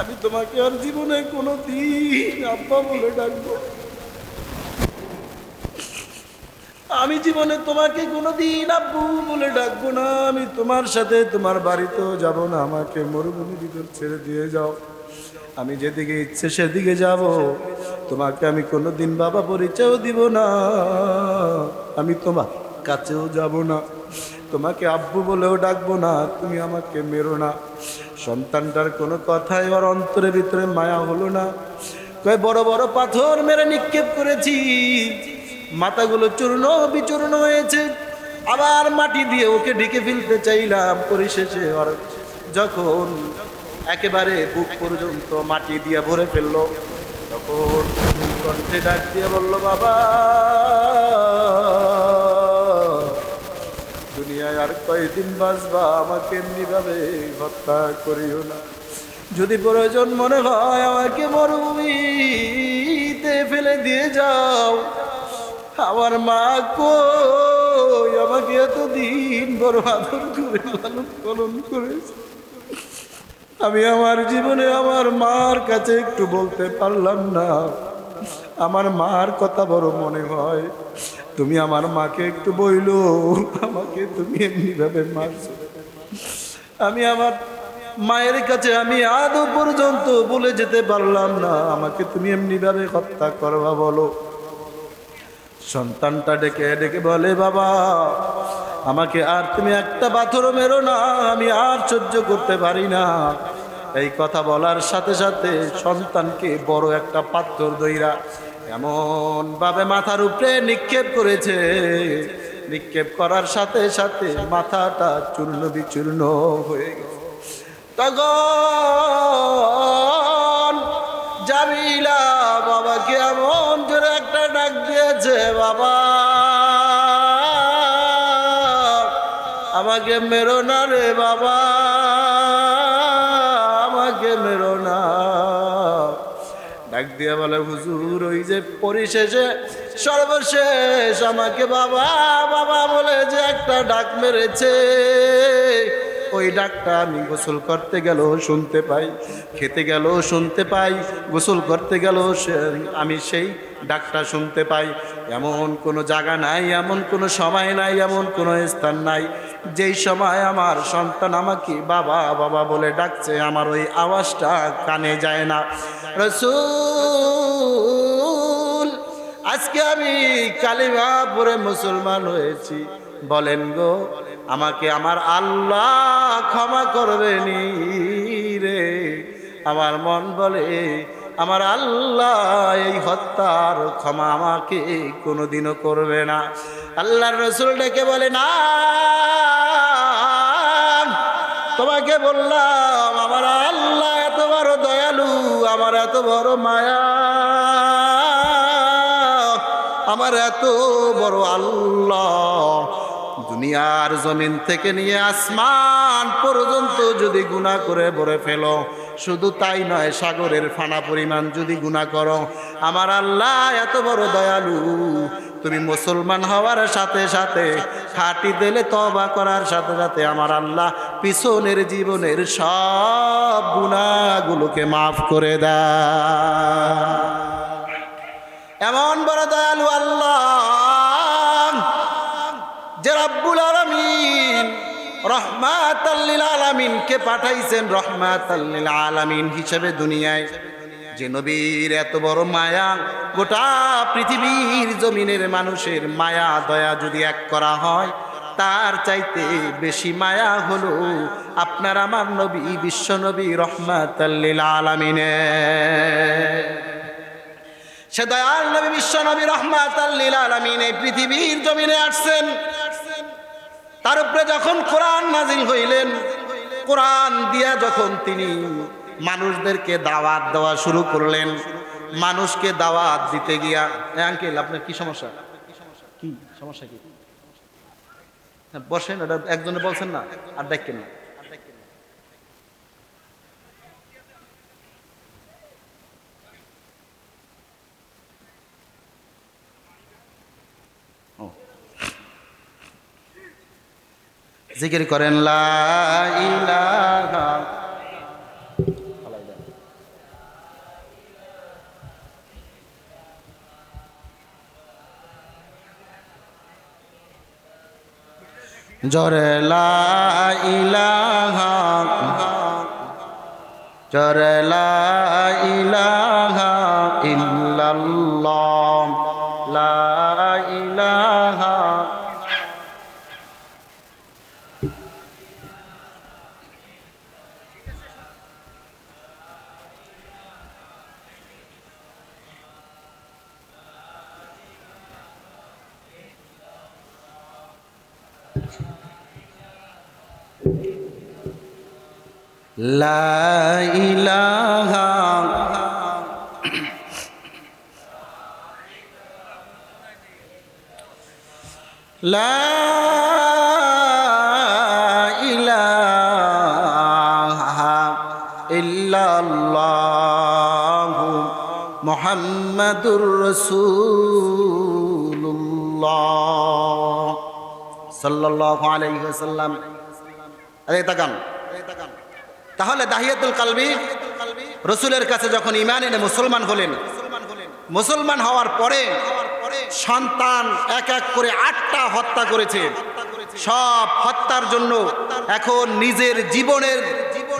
S1: আমি তোমাকে আর জীবনে কোনো দিন আব্বা বলে ডাকবো, আমি জীবনে তোমাকে কোনোদিন আব্বু বলে ডাকবো না, আমি তোমার সাথে তোমার বাড়িতেও যাব না, আমাকে মরুভূমির ভিতর ছেড়ে দিয়ে যাও, আমি যেদিকে ইচ্ছে সেদিকে যাব, তোমাকে আমি কোনোদিন বাবা পরিচয়ও দিব না, আমি তোমার কাছেও যাব না, তোমাকে আব্বু বলেও ডাকবো না, তুমি আমাকে মেরো না। সন্তানটার কোনো কথাই ওর অন্তরের ভিতরে মায়া হলো না। কয় বড় বড় পাথর মেরে নিক্ষেপ করেছি, মাথাগুলো চূর্ণ বিচূর্ণ হয়েছে, আবার মাটি দিয়ে ওকে ঢেকে ফেলতে চাইলাম, পরিশেষে ওর যখন একেবারে বুক পর্যন্ত মাটি দিয়ে ভরে ফেললো, তখন কণ্ঠে ডাক দিয়ে বলল, বাবা দুনিয়ায় আর কয়দিন বাঁচবা, আমাকে এমনিভাবে হত্যা করিও না, যদি প্রয়োজন মনে হয় আমাকে মরুভূমিতে ফেলে দিয়ে যাও, আমার মা কই, আমাকে এতদিন বড় আদর করে লালন পালন করেছে, আমি আমার জীবনে আমার মার কাছে একটু বলতে পারলাম না, আমার মার কথা বড় মনে হয়, তুমি আমার মাকে একটু বইলো, আমাকে তুমি এমনি ভাবে মারছো, আমি আমার মায়ের কাছে আমি আদৌ পর্যন্ত বলে যেতে পারলাম না, আমাকে তুমি এমনি ভাবে হত্যা করবা বলো। সন্তানটা ডেকে ডেকে বলে, বাবা আমাকে আর তুমি একটা পাথরও মেরো না, আমি আর সহ্য করতে পারি না। এই কথা বলার সাথে সাথে সন্তানকে বড় একটা পাথর দইরা এমন ভাবে মাথার উপরে নিক্ষেপ করেছে, নিক্ষেপ করার সাথে সাথে মাথাটা চূর্ণ বিচূর্ণ হয়ে গেছে। তখন জামিলা বাবাকে এমন জোরে একটা ডাক দিয়েছে, বাবা আমাকে মেরো না রে বাবা, আমাকে মেরো না। ডাক দিয়ে বলে, হুজুর ওই যে পরিশেষে সর্বশেষ আমাকে বাবা বাবা বলে যে একটা ডাক মেরেছে, ওই ডাকটা আমি গোসল করতে গেলেও শুনতে পাই, খেতে গেলেও শুনতে পাই, গোসল করতে গেলেও আমি সেই ডাকটা শুনতে পাই। এমন কোনো জায়গা নাই, এমন কোনো সময় নাই, এমন কোনো স্থান নাই যেই সময় আমার সন্তান আমাকে বাবা বাবা বলে ডাকছে আমার ওই আওয়াজটা কানে যায় না। রাসূল আজকে আমি কালিমা পড়ে মুসলমান হয়েছি, বলেন গো আমাকে আমার আল্লাহ ক্ষমা করবেনি রে? আমার মন বলে আমার আল্লাহ এই হত্যার ক্ষমা আমাকে কোনোদিনও করবে না। আল্লাহর রাসূল ডেকে বলে, না তোমাকে বললাম আমার আল্লাহ এত বড় দয়ালু, আমার এত বড় মায়া, আমার এত বড় আল্লাহ, দুনিয়ার জমিন থেকে নিয়ে আসমান পর্যন্ত যদি গুনাহ করে ভরে ফেলো, শুধু তাই নয় সাগরের ফানা পরিমাণ যদি গুনাহ করো, আমার আল্লাহ এত বড় দয়ালু, তুমি মুসলমান হওয়ার সাথে সাথে খাঁটি দিলে তওবা করার সাথে সাথে আমার আল্লাহ পিছনের জীবনের সব গুনাহগুলোকে মাফ করে দেয়। এমন বড় দয়ালু আল্লাহ যে রব্বুল আলামিন রহমাতাল লিল আলামিনকে পাঠাইছেন রহমাতাল লিল আলামিন হিসেবে দুনিয়ায়, যে নবীর এত বড় মায়া, গোটা পৃথিবীর জমিনের মানুষের মায়া দয়া যদি এক করা হয়, তার চাইতে বেশি মায়া হলো আপনার আমার নবী বিশ্ব নবী রহমাতাল লিল আলামিনের। সে দয়াল নবী বিশ্ব নবী রহমাতাল লিল আলামিন এই পৃথিবীর জমিনে আসছেন। তার উপরে যখন কোরআন নাজিল হইলেন, কোরআন দিয়া যখন তিনি মানুষদেরকে দাওয়াত দেওয়া শুরু করলেন, মানুষকে দাওয়াত দিতে গিয়া, আঙ্কেল আপনার কি সমস্যা, কি সমস্যা, কি বসেন, ওটা একজনে বলছেন না, আর দেখেন না। জিকির করেন লা ইলাহা, জরে লা ইলাহা, জরে লা ইলাহা ইল্লাল্লাহ, লা ইলাহা। লা ইলাহা, লা ইলাহা ইল্লাল্লাহু মুহাম্মাদুর রাসূলুল্লাহ সাল্লাল্লাহু আলাইহি ওয়াসাল্লাম। আরে তাকান, তাহলে দাহিয়াতুল কালবি রসুলের কাছে যখন ঈমান এনে মুসলমান হলেন, মুসলমান হওয়ার পরে সন্তান এক এক করে 8টা হত্যা করেছে। সব হত্যার জন্য এখন নিজের জীবনের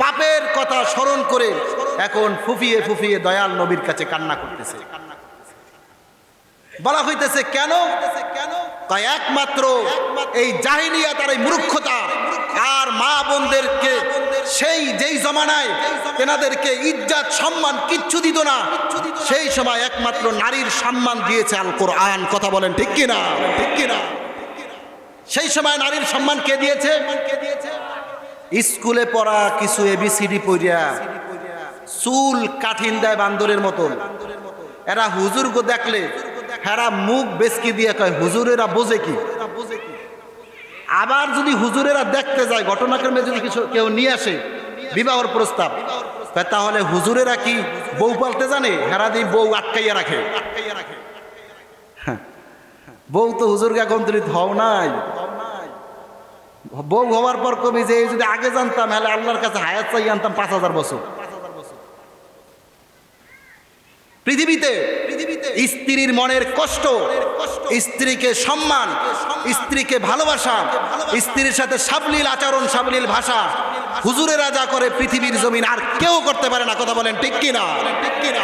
S1: পাপের কথা স্মরণ করে এখন ফুফিয়ে ফুফিয়ে দয়াল নবীর কাছে কান্না করতেছে। বলা হইতেছে কেন? একমাত্র এই জাহিলিয়াত আর এই মূর্খতা, আর মা বোনদেরকে যেই জমানায় তেনাদেরকে ইজ্জত সম্মান কিচ্ছু দিত না, সেই সময় একমাত্র নারীর সম্মান দিয়েছে আল কোরআন। কথা বলেন ঠিক কিনা? ঠিক কিনা? সেই সময় নারীর সম্মান কে দিয়েছে? স্কুলে পড়া কিছু এবিসিডি পড়িয়া চুল কাঠিন দেয় বান্দরের মতন, এরা হুজুরকে দেখলে হেরা মুখ বেসকি দিয়ে কয় হুজুরেরা বোঝে কি। আবার যদি হুজুরেরা দেখতে যায়, ঘটনাক্রমে যদি কিছু কেউ নিয়ে আসে বিবাহর প্রস্তাব, তাহলে হুজুরেরা কি বউ পালতে জানে? হেরা দিয়ে বউ আটকাইয়া রাখে। বউ তো হুজুরকে কমপ্লিট হও নাই। বউ হওয়ার পর কবি যে যদি আগে জানতাম হলে আল্লাহর কাছে হায়াত চাই আনতাম 5000 বছর। পৃথিবীতে স্ত্রীর মনের কষ্ট, স্ত্রীকে সম্মান, স্ত্রীকে ভালোবাসা, স্ত্রীর সাথে সাবলীল আচরণ, সাবলীল ভাষা হুজুরেরা যা করে পৃথিবীর জমিন আর কেউ করতে পারে না। কথা বলেন ঠিক কিনা? ঠিক কিনা?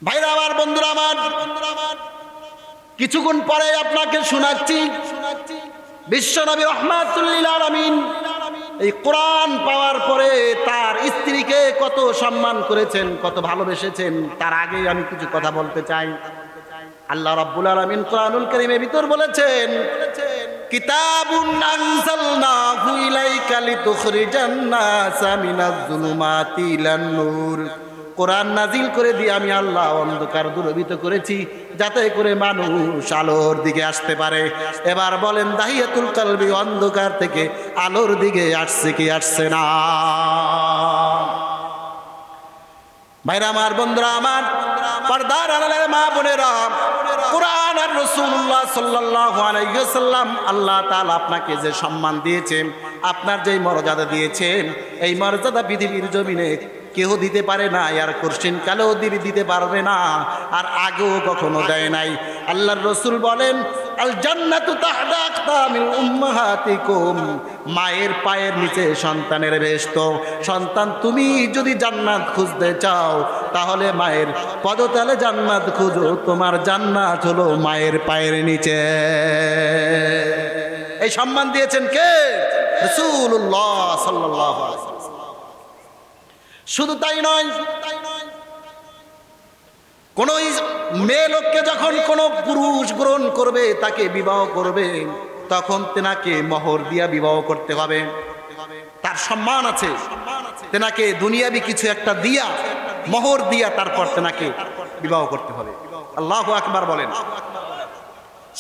S1: ভাইরা আমার, বন্ধুরা আমার, কিছুক্ষণ পরে আপনাকে শোনাচ্ছি বিশ্বনবী রাহমাতুল লিল আলামিন এই কোরআন পাওয়ার পরে তার স্ত্রীকে কত সম্মান করেছেন, কত ভালোবেসেছেন। তার আগে আমি কিছু কথা বলতে চাই। আল্লাহ রাব্বুল আলামিন কোরআনুল কারীমের ভিতর বলেছেন, কিতাবুন আনজালনাহু ইলাইকা লিতুখরিজান নাসা মিনাজ যুলুমাতি ইলান নূর। কোরআন নাজিল করে দিয়ে আমি আল্লাহ অন্ধকার দূরীভূত করেছি যাতে করে মানুষ আলোর দিকে আসতে পারে। এবার বলেন দাহিয়াতুল কালবি অন্ধকার থেকে আলোর দিকে আসছে কি আসছে না? ভাইরা আমার, বন্ধুরা আমার, পর্দার আড়ালের মা বোনেরা, কোরআন আর রাসূলুল্লাহ সাল্লাল্লাহু আলাইহি ওয়াসাল্লাম আল্লাহ তাআলা আপনাকে যে সম্মান দিয়েছেন, আপনার যেই মর্যাদা দিয়েছেন, এই মর্যাদা পৃথিবীর জমিনে কেউ দিতে পারে না, আর কোশ্চিন কালেও দিতে পারবে না, আর আগেও কখনো দেয় নাই। আল্লাহর রাসূল বলেন, আল জান্নাতু তাহতা আকদামিল উম্মাহাতিকুম, মায়ের পায়ের নিচে সন্তানের বেহেশত। সন্তান, তুমি যদি জান্নাত খুঁজতে চাও তাহলে মায়ের পদতলে জান্নাত খুঁজো। তোমার জান্নাত হলো মায়ের পায়ের নিচে। এই সম্মান দিয়েছেন কে? রাসূলুল্লাহ সাল্লাল্লাহু আলাইহি ওয়াসাল্লাম। শুধু তাই নয়, কোন মেয়ে লোককে যখন কোনো পুরুষ গ্রহণ করবে, তাকে বিবাহ করবে, তখন তেনাকে মোহর দিয়া বিবাহ করতে হবে। তার সম্মান আছে। তেনাকে দুনিয়াবি কিছু একটা দিয়া, মোহর দিয়া তারপর তেনাকে বিবাহ করতে হবে। আল্লাহু আকবার বলেন।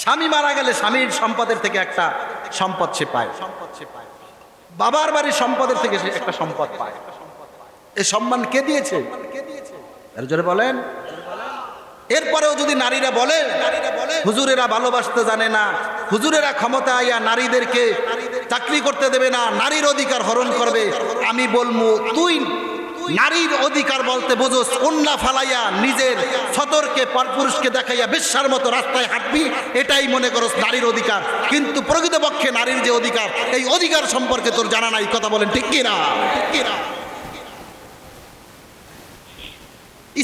S1: স্বামী মারা গেলে স্বামীর সম্পদের থেকে একটা সম্পদ সে পায়, বাবার বাড়ির সম্পদের থেকে সে একটা সম্পদ পায়। এই সম্মান কে দিয়েছে? এর জোরে বলেন। এরপরেও যদি নারীরা বলে হুজুরেরা ভালোবাসতে জানে না, হুজুরেরা ক্ষমতা আইয়া নারীদেরকে চাকরি করতে দেবে না, নারীর অধিকার হরণ করবে, আমি বলবো তুই নারীর অধিকার বলতে বোঝোস কন্যা ফালাইয়া নিজের সতর্কে পরপুরুষকে দেখাইয়া বেশ্যার মতো রাস্তায় হাঁটবি, এটাই মনে করস নারীর অধিকার। কিন্তু প্রকৃতপক্ষে নারীর যে অধিকার, এই অধিকার সম্পর্কে তোর জানা নাই। কথা বলেন ঠিক কিনা?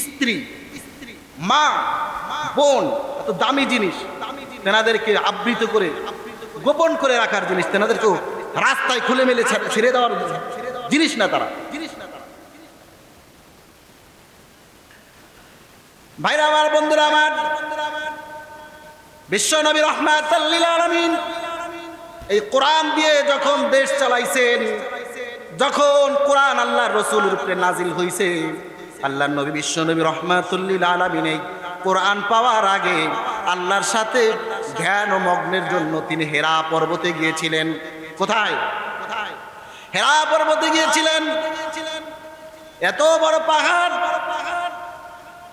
S1: স্ত্রী, মা, বোন এত দামি জিনিস, তেনাদেরকে আবৃত করে গোপন করে রাখার জিনিস, তেনাদেরকেও রাস্তায় খুলে মেলে ছেড়ে দেওয়ার জিনিস না তারা। ভাইরা আমার, বন্ধুরা আমার, বিশ্ব নবী রাহমাতুল লিল আলামিন এই কোরআন দিয়ে যখন দেশ চালাইছেন, যখন কোরআন আল্লাহর রাসূলের উপরে নাজিল হইছে, আল্লাহর নবী বিশ্ব নবী রাহমাতুল লিল আলামিন এই কোরআন পাওয়ার আগে আল্লাহর সাথে ধ্যান ও মগ্নের জন্য তিনি হেরা পর্বতে গিয়েছিলেন। কোথায়? হেরা পর্বতে গিয়েছিলেন। এত বড় পাহাড়,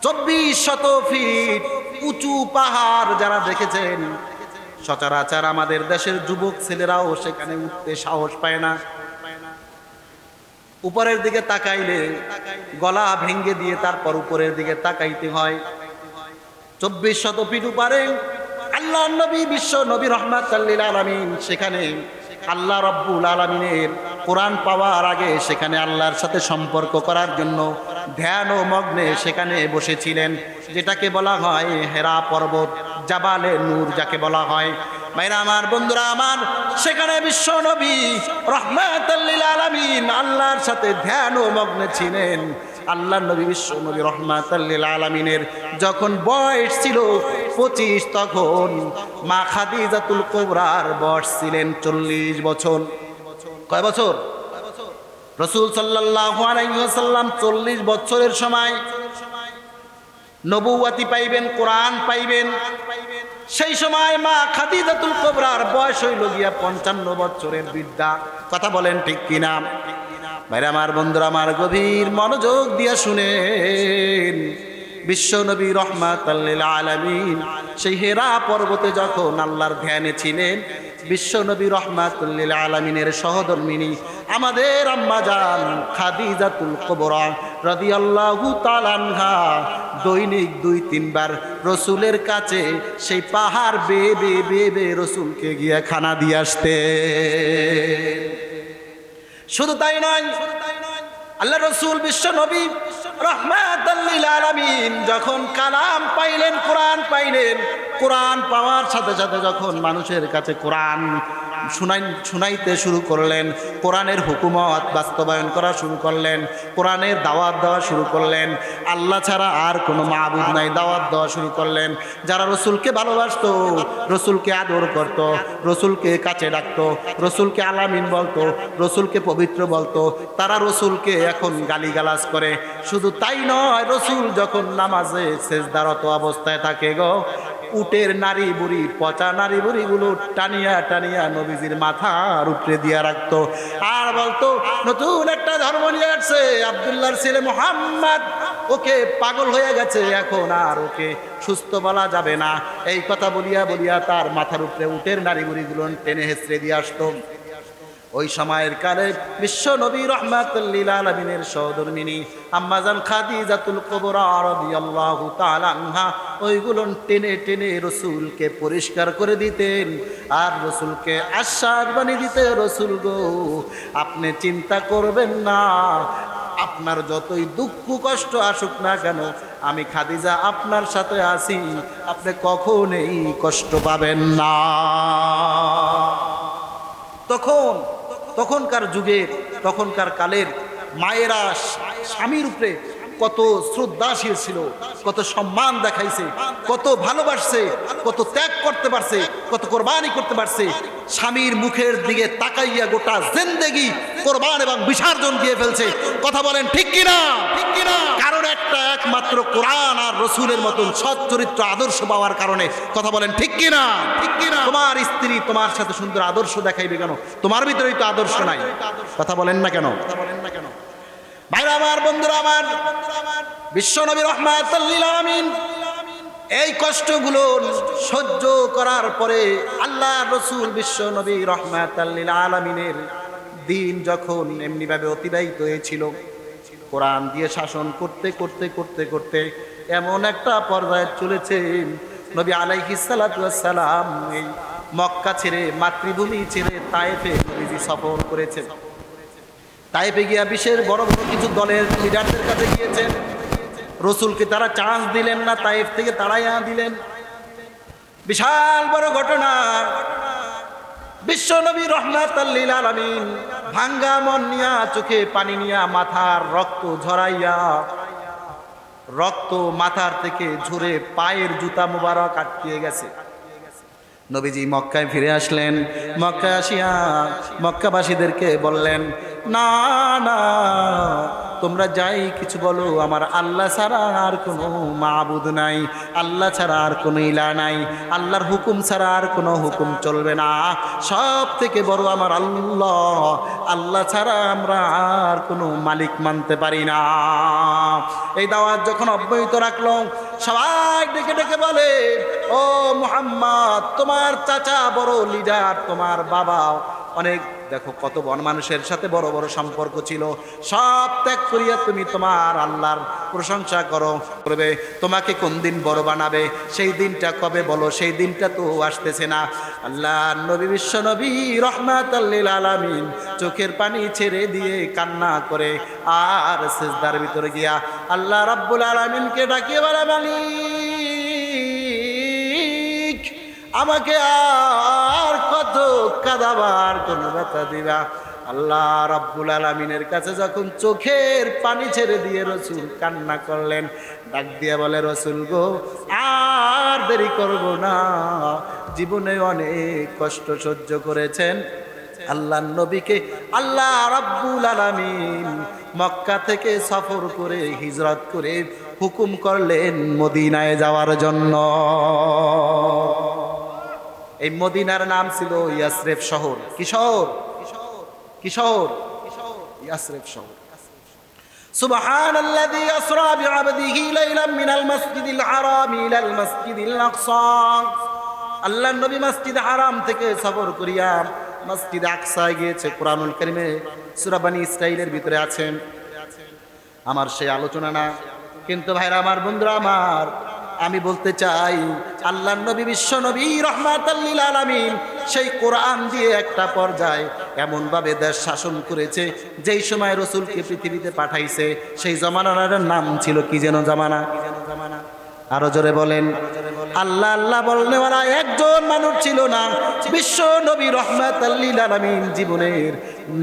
S1: 2400 ফিট উঁচু পাহাড়। যারা দেখেছেন, সচরাচর আমাদের দেশের যুবক ছেলেরাও সেখানে উঠতে সাহস পায় না। উপরের দিকে তাকাইলে গলা ভেঙ্গে দিয়ে তারপর উপরের দিকে তাকাইতে হয়। 2400 ফিট উপরে আল্লাহর নবী বিশ্ব নবী রাহমাতুল লিল আলামিন সেখানে আল্লাহ রাব্বুল আলামিনের কোরআন পাওয়ার আগে সেখানে আল্লাহর সাথে সম্পর্ক করার জন্য ধ্যান ও মগ্নে সেখানে বসেছিলেন, যেটাকে বলা হয় হেরা পর্বত, জাবালে নূর যাকে বলা হয়। ভাইরা আমার, বন্ধুরা আমার, সেখানে বিশ্ব নবী রাহমাতুল লিল আলামিন আল্লাহর সাথে ধ্যান ও মগ্নে ছিলেন। আল্লাহর নবী বিশ্ব নবী রাহমাতুল লিল আলামিনের যখন বয়স ছিল 25, তখন মা খাদিজাতুল কুবরার বয়স ছিলেন 40 বছর। কয় বছর? রাসূল সাল্লাল্লাহু আলাইহি ওয়াসাল্লাম 40 বছরের সময় নবুয়তি পাইবেন, কোরআন পাইবেন। সেই সময় মা খাদিজাতুল কুবরার বয়স হইল গিয়া 55 বছরের বৃদ্ধা। কথা বলেন ঠিক কিনা? ভাইরা আমার, বন্ধুরা আমার, গভীর মনোযোগ দিয়া শুনেন। বিশ্ব নবী রাহমাতুল লিল আলামিন সেই হেরা পর্বতে যখন আল্লাহর ধ্যানে ছিলেন, বিশ্ব নবী রাহমাতুল লিল আলামিনের সহধর্মিনী আমাদের আম্মা জান খাদিজাতুল কুবরা রাদিয়াল্লাহু তাআলা আনহা দৈনিক 2-3 বার রাসূলের কাছে সেই পাহাড় বেয়ে বেয়ে রাসূলকে গিয়ে খানা দিয়ে আসতে। শুধু তাই নয়, আল্লাহ রাসূল বিশ্ব নবী রাহমাতুল লিল আলামিন যখন কালাম পাইলেন, কোরআন পাইলেন, কোরআন পাওয়ার সাথে সাথে যখন মানুষের কাছে কোরআন শুনাইতে শুরু করলেন, কোরআনের হুকুমত বাস্তবায়ন করা শুরু করলেন, কোরআনের দাওয়াত দেওয়া শুরু করলেন, আল্লাহ ছাড়া আর কোনো মাবুদ নাই দাওয়াত দেওয়া শুরু করলেন। যারা রসুলকে ভালোবাসতো, রসুলকে আদর করত, রসুলকে কাছে ডাকতো, রসুলকে আলামিন বলতো, রসুলকে পবিত্র বলতো, তারা রসুলকে এখন গালিগালাজ করে। শুধু তাই নয়, রসুল যখন নামাজে সেজদারত অবস্থায় থাকে গো, উটের নারী বুড়ি, পচা নারী বুড়িগুলো টানিয়া টানিয়া নবীজির মাথার উপরে দিয়া রাখতো, আর বলতো নতুন একটা ধর্ম নিয়ে আসছে আব্দুল্লাহর ছেলে মুহাম্মদ, ওকে পাগল হয়ে গেছে, এখন আর ওকে সুস্থ বলা যাবে না। এই কথা বলিয়া বলিয়া তার মাথার উপরে উটের নারী বুড়িগুলো টেনে হেঁচড়ে দিয়ে আসতো। ওই সময়ের কালে বিশ্ব নবী রাহমাতুল লিল আলামিনের সহধর্মিনী আম্মা জান খাদিজাতুল কুবরা রাদিয়াল্লাহু তাআলা আনহা ওইগুলো টেনে টেনে রসুলকে পরিষ্কার করে দিতেন, আর রসুলকে আশ্বাস বানিয়ে দিতে, রসুল গো আপনি চিন্তা করবেন না, আপনার যতই দুঃখ কষ্ট আসুক না কেন, আমি খাদিজা আপনার সাথে আছি, আপনি কখনোই কষ্ট পাবেন না। তখনকার যুগের, তখনকার কালের মায়েরা স্বামীর উপরে কত শ্রদ্ধাশীল ছিল, কত সম্মান দেখাইছে, কত ভালোবাসছে, কত ত্যাগ করতে পারছে, কত কোরবানি করতে পারছে। স্বামীর মুখের দিকে তাকাইয়া গোটা জিন্দেগি কোরবান এবং বিসর্জন দিয়ে ফেলছে। কথা বলেন ঠিক কিনা? কারণ একটা একমাত্র কোরআন আর রসুলের মতন সৎ চরিত্র আদর্শ পাওয়ার কারণে। কথা বলেন ঠিক কিনা? তোমার স্ত্রী তোমার সাথে সুন্দর আদর্শ দেখাইবে কেন? তোমার ভিতরেই তো আদর্শ নাই। কথা বলেন না কেন? ভাইরা আমার, বন্ধুরা আমার, বিশ্বনবী রাহমাতুল লিল আলামিন এই কষ্টগুলো সহ্য করার পরে আল্লাহ রসুল বিশ্বনবী রাহমাতুল লিল আলামিনের দিন যখন এমনিভাবে অতিবাহিত হয়েছিল, কোরআন দিয়ে শাসন করতে করতে করতে করতে এমন একটা পর্যায়ে চলেছে, নবী আলাইহিস সালাতু ওয়াস সালাম এই মক্কা ছেড়ে, মাতৃভূমি ছেড়ে তায়েফে নবীজি সফর করেছেন। তায়েফে গিয়া বিশ্বের বড় বড় কিছু দলের লিডারদের কাছে গিয়েছেন। রসুলকে তারা চান্স দিলেন না, তায়েফ থেকে তাড়াইয়া দিলেন। বিশাল বড় ঘটনা। বিশ্বনবী রাহমাতুল লিল আলামিন ভাঙ্গা মন নিয়া, চোখে পানি নিয়া, মাথার রক্ত ঝরাইয়া, রক্ত মাথার থেকে ঝরে পায়ের জুতা মুবারক আটকিয়ে গেছে। নবীজি মক্কায় ফিরে আসলেন। মক্কায় আসিয়া মক্কাবাসীদেরকে বললেন, না না, তোমরা যাই কিছু বলো, আমার আল্লাহ ছাড়া আর কোনো মাবুদ নাই, আল্লাহ ছাড়া আর কোনো ইলা নাই, আল্লাহর হুকুম ছাড়া আর কোনো হুকুম চলবে না, সব থেকে বড় আমার আল্লাহ, আল্লাহ ছাড়া আমরা আর কোনো মালিক মানতে পারি না। এই দাওয়াত যখন অব্যাহত রাখলো, সবাই ডেকে ডেকে বলে, ও মুহাম্মদ, তোমার চাচা বড় লিডার, তোমার বাবা অনেক, দেখো কত বড় মানুষের সাথে বড় বড় সম্পর্ক ছিল, সব ত্যাগ করিয়া তুমি তোমার আল্লাহর প্রশংসা করবে। তোমাকে কোন দিন বড় বানাবে, সেই দিনটা কবে বলো? সেই দিনটা তো আসতেছে না। আল্লাহ নবী, বিশ্ব নবী রাহমাতুল লিল আলামিন চোখের পানি ছেড়ে দিয়ে কান্না করে আর সিজদার ভিতরে গিয়া আল্লাহ রাব্বুল আলামিনকে ডাকিয়ে বলে, মালিক, আমাকে আর কত কাঁদাবার, কোন ব্যথা দিবা? আল্লাহ রাব্বুল আলামিনের কাছে যখন চোখের পানি ছেড়ে দিয়ে রসুল কান্না করলেন, ডাক দিয়ে বলে, রসুল গো, আর দেরি করব না, জীবনে অনেক কষ্ট সহ্য করেছেন। আল্লাহ নবীকে আল্লাহ রাব্বুল আলামিন মক্কা থেকে সফর করে, হিজরত করে হুকুম করলেন মদিনায় যাওয়ার জন্য। এই মদিনার নাম ছিল ইয়াসরিব শহর। কি শহর? কি শহর? ইয়াসরিব শহর। সুবহানাল্লাযী আসরা বিআবদিহি লাইলাম মিনাল মাসজিদিল হারাম ইলাল মাসজিদিল আকসা। আল্লাহ নবী মসজিদ হারাম থেকে সফর করিয়া মসজিদ আকসায় গিয়েছে। কুরআনুল কারীমে সূরা বনী ইসরাঈলের ভিতরে আছেন। আমার সেই আলোচনা না, কিন্তু ভাইরা আমার, বন্ধুরা আমার, আমি বলতে চাই, আল্লাহ নবী, বিশ্ব নবী রাহমাতুল লিল আলামিন সেই কোরআন দিয়ে একটা পর্যায়ে এমনভাবে দেশ শাসন করেছে, যেই সময় রসুলকে পৃথিবীতে পাঠাইছে সেই জমানার নাম ছিল কি যেন জামানা? আরো জোরে বলেন। আল্লাহ আল্লাহ বলনেওয়ালা একজন মানুষ ছিল না। বিশ্ব নবী রাহমাতুল লিল আলামিন জীবনের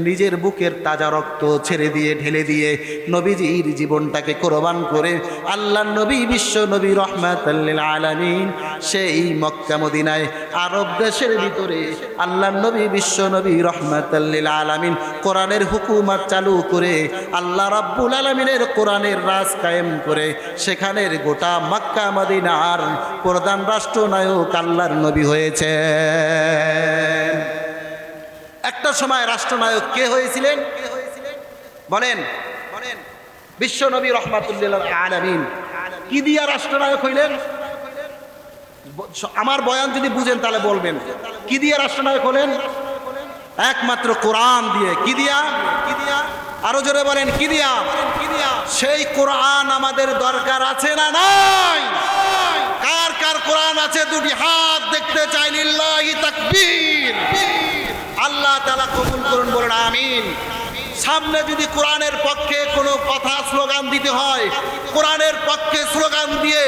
S1: নিজের বুকের তাজা রক্ত ছেড়ে দিয়ে, ঢেলে দিয়ে নবীজির জীবনটাকে কোরবান করে আল্লাহ নবী, বিশ্ব নবী রাহমাতুল লিল আলামিন সেই মক্কা মদিনায় আরব দেশের ভিতরে আল্লাহ নবী, বিশ্ব নবী রাহমাতুল লিল আলামিন কোরআনের হুকুমত চালু করে আল্লাহ রাব্বুল আলামিনের কোরআনের রাজ কায়েম করে সেখানের গোটা মক্কা মদিনার প্রধান রাষ্ট্রনায়ক আল্লাহর নবী হয়েছে। একটা সময় রাষ্ট্রনায়ক কে হয়েছিলেন বলেন? বিশ্ব নবী রাহমাতুল লিল আলামিন কি দিয়া রাষ্ট্রনায়ক হইলেন? আমার বয়ান যদি বুঝেন তাহলে বলবেন, কি দিয়া রাষ্ট্রনায়ক হলেন? একমাত্র কোরআন দিয়ে। কি দিয়া? আরো জোরে বলেন, কি দিয়া? সেই কোরআন আমাদের দরকার আছে না নাই? কার কার কোরআন আছে? দুটি হাত দেখতে চাই। লিল্লাহি তাকবীর। আল্লাহ তাআলা কবুল করুন, বলেন আমিন। সামনে যদি কোরআনের পক্ষে কোনো কথা স্লোগান দিতে হয়, কোরআনের পক্ষে স্লোগান দিয়ে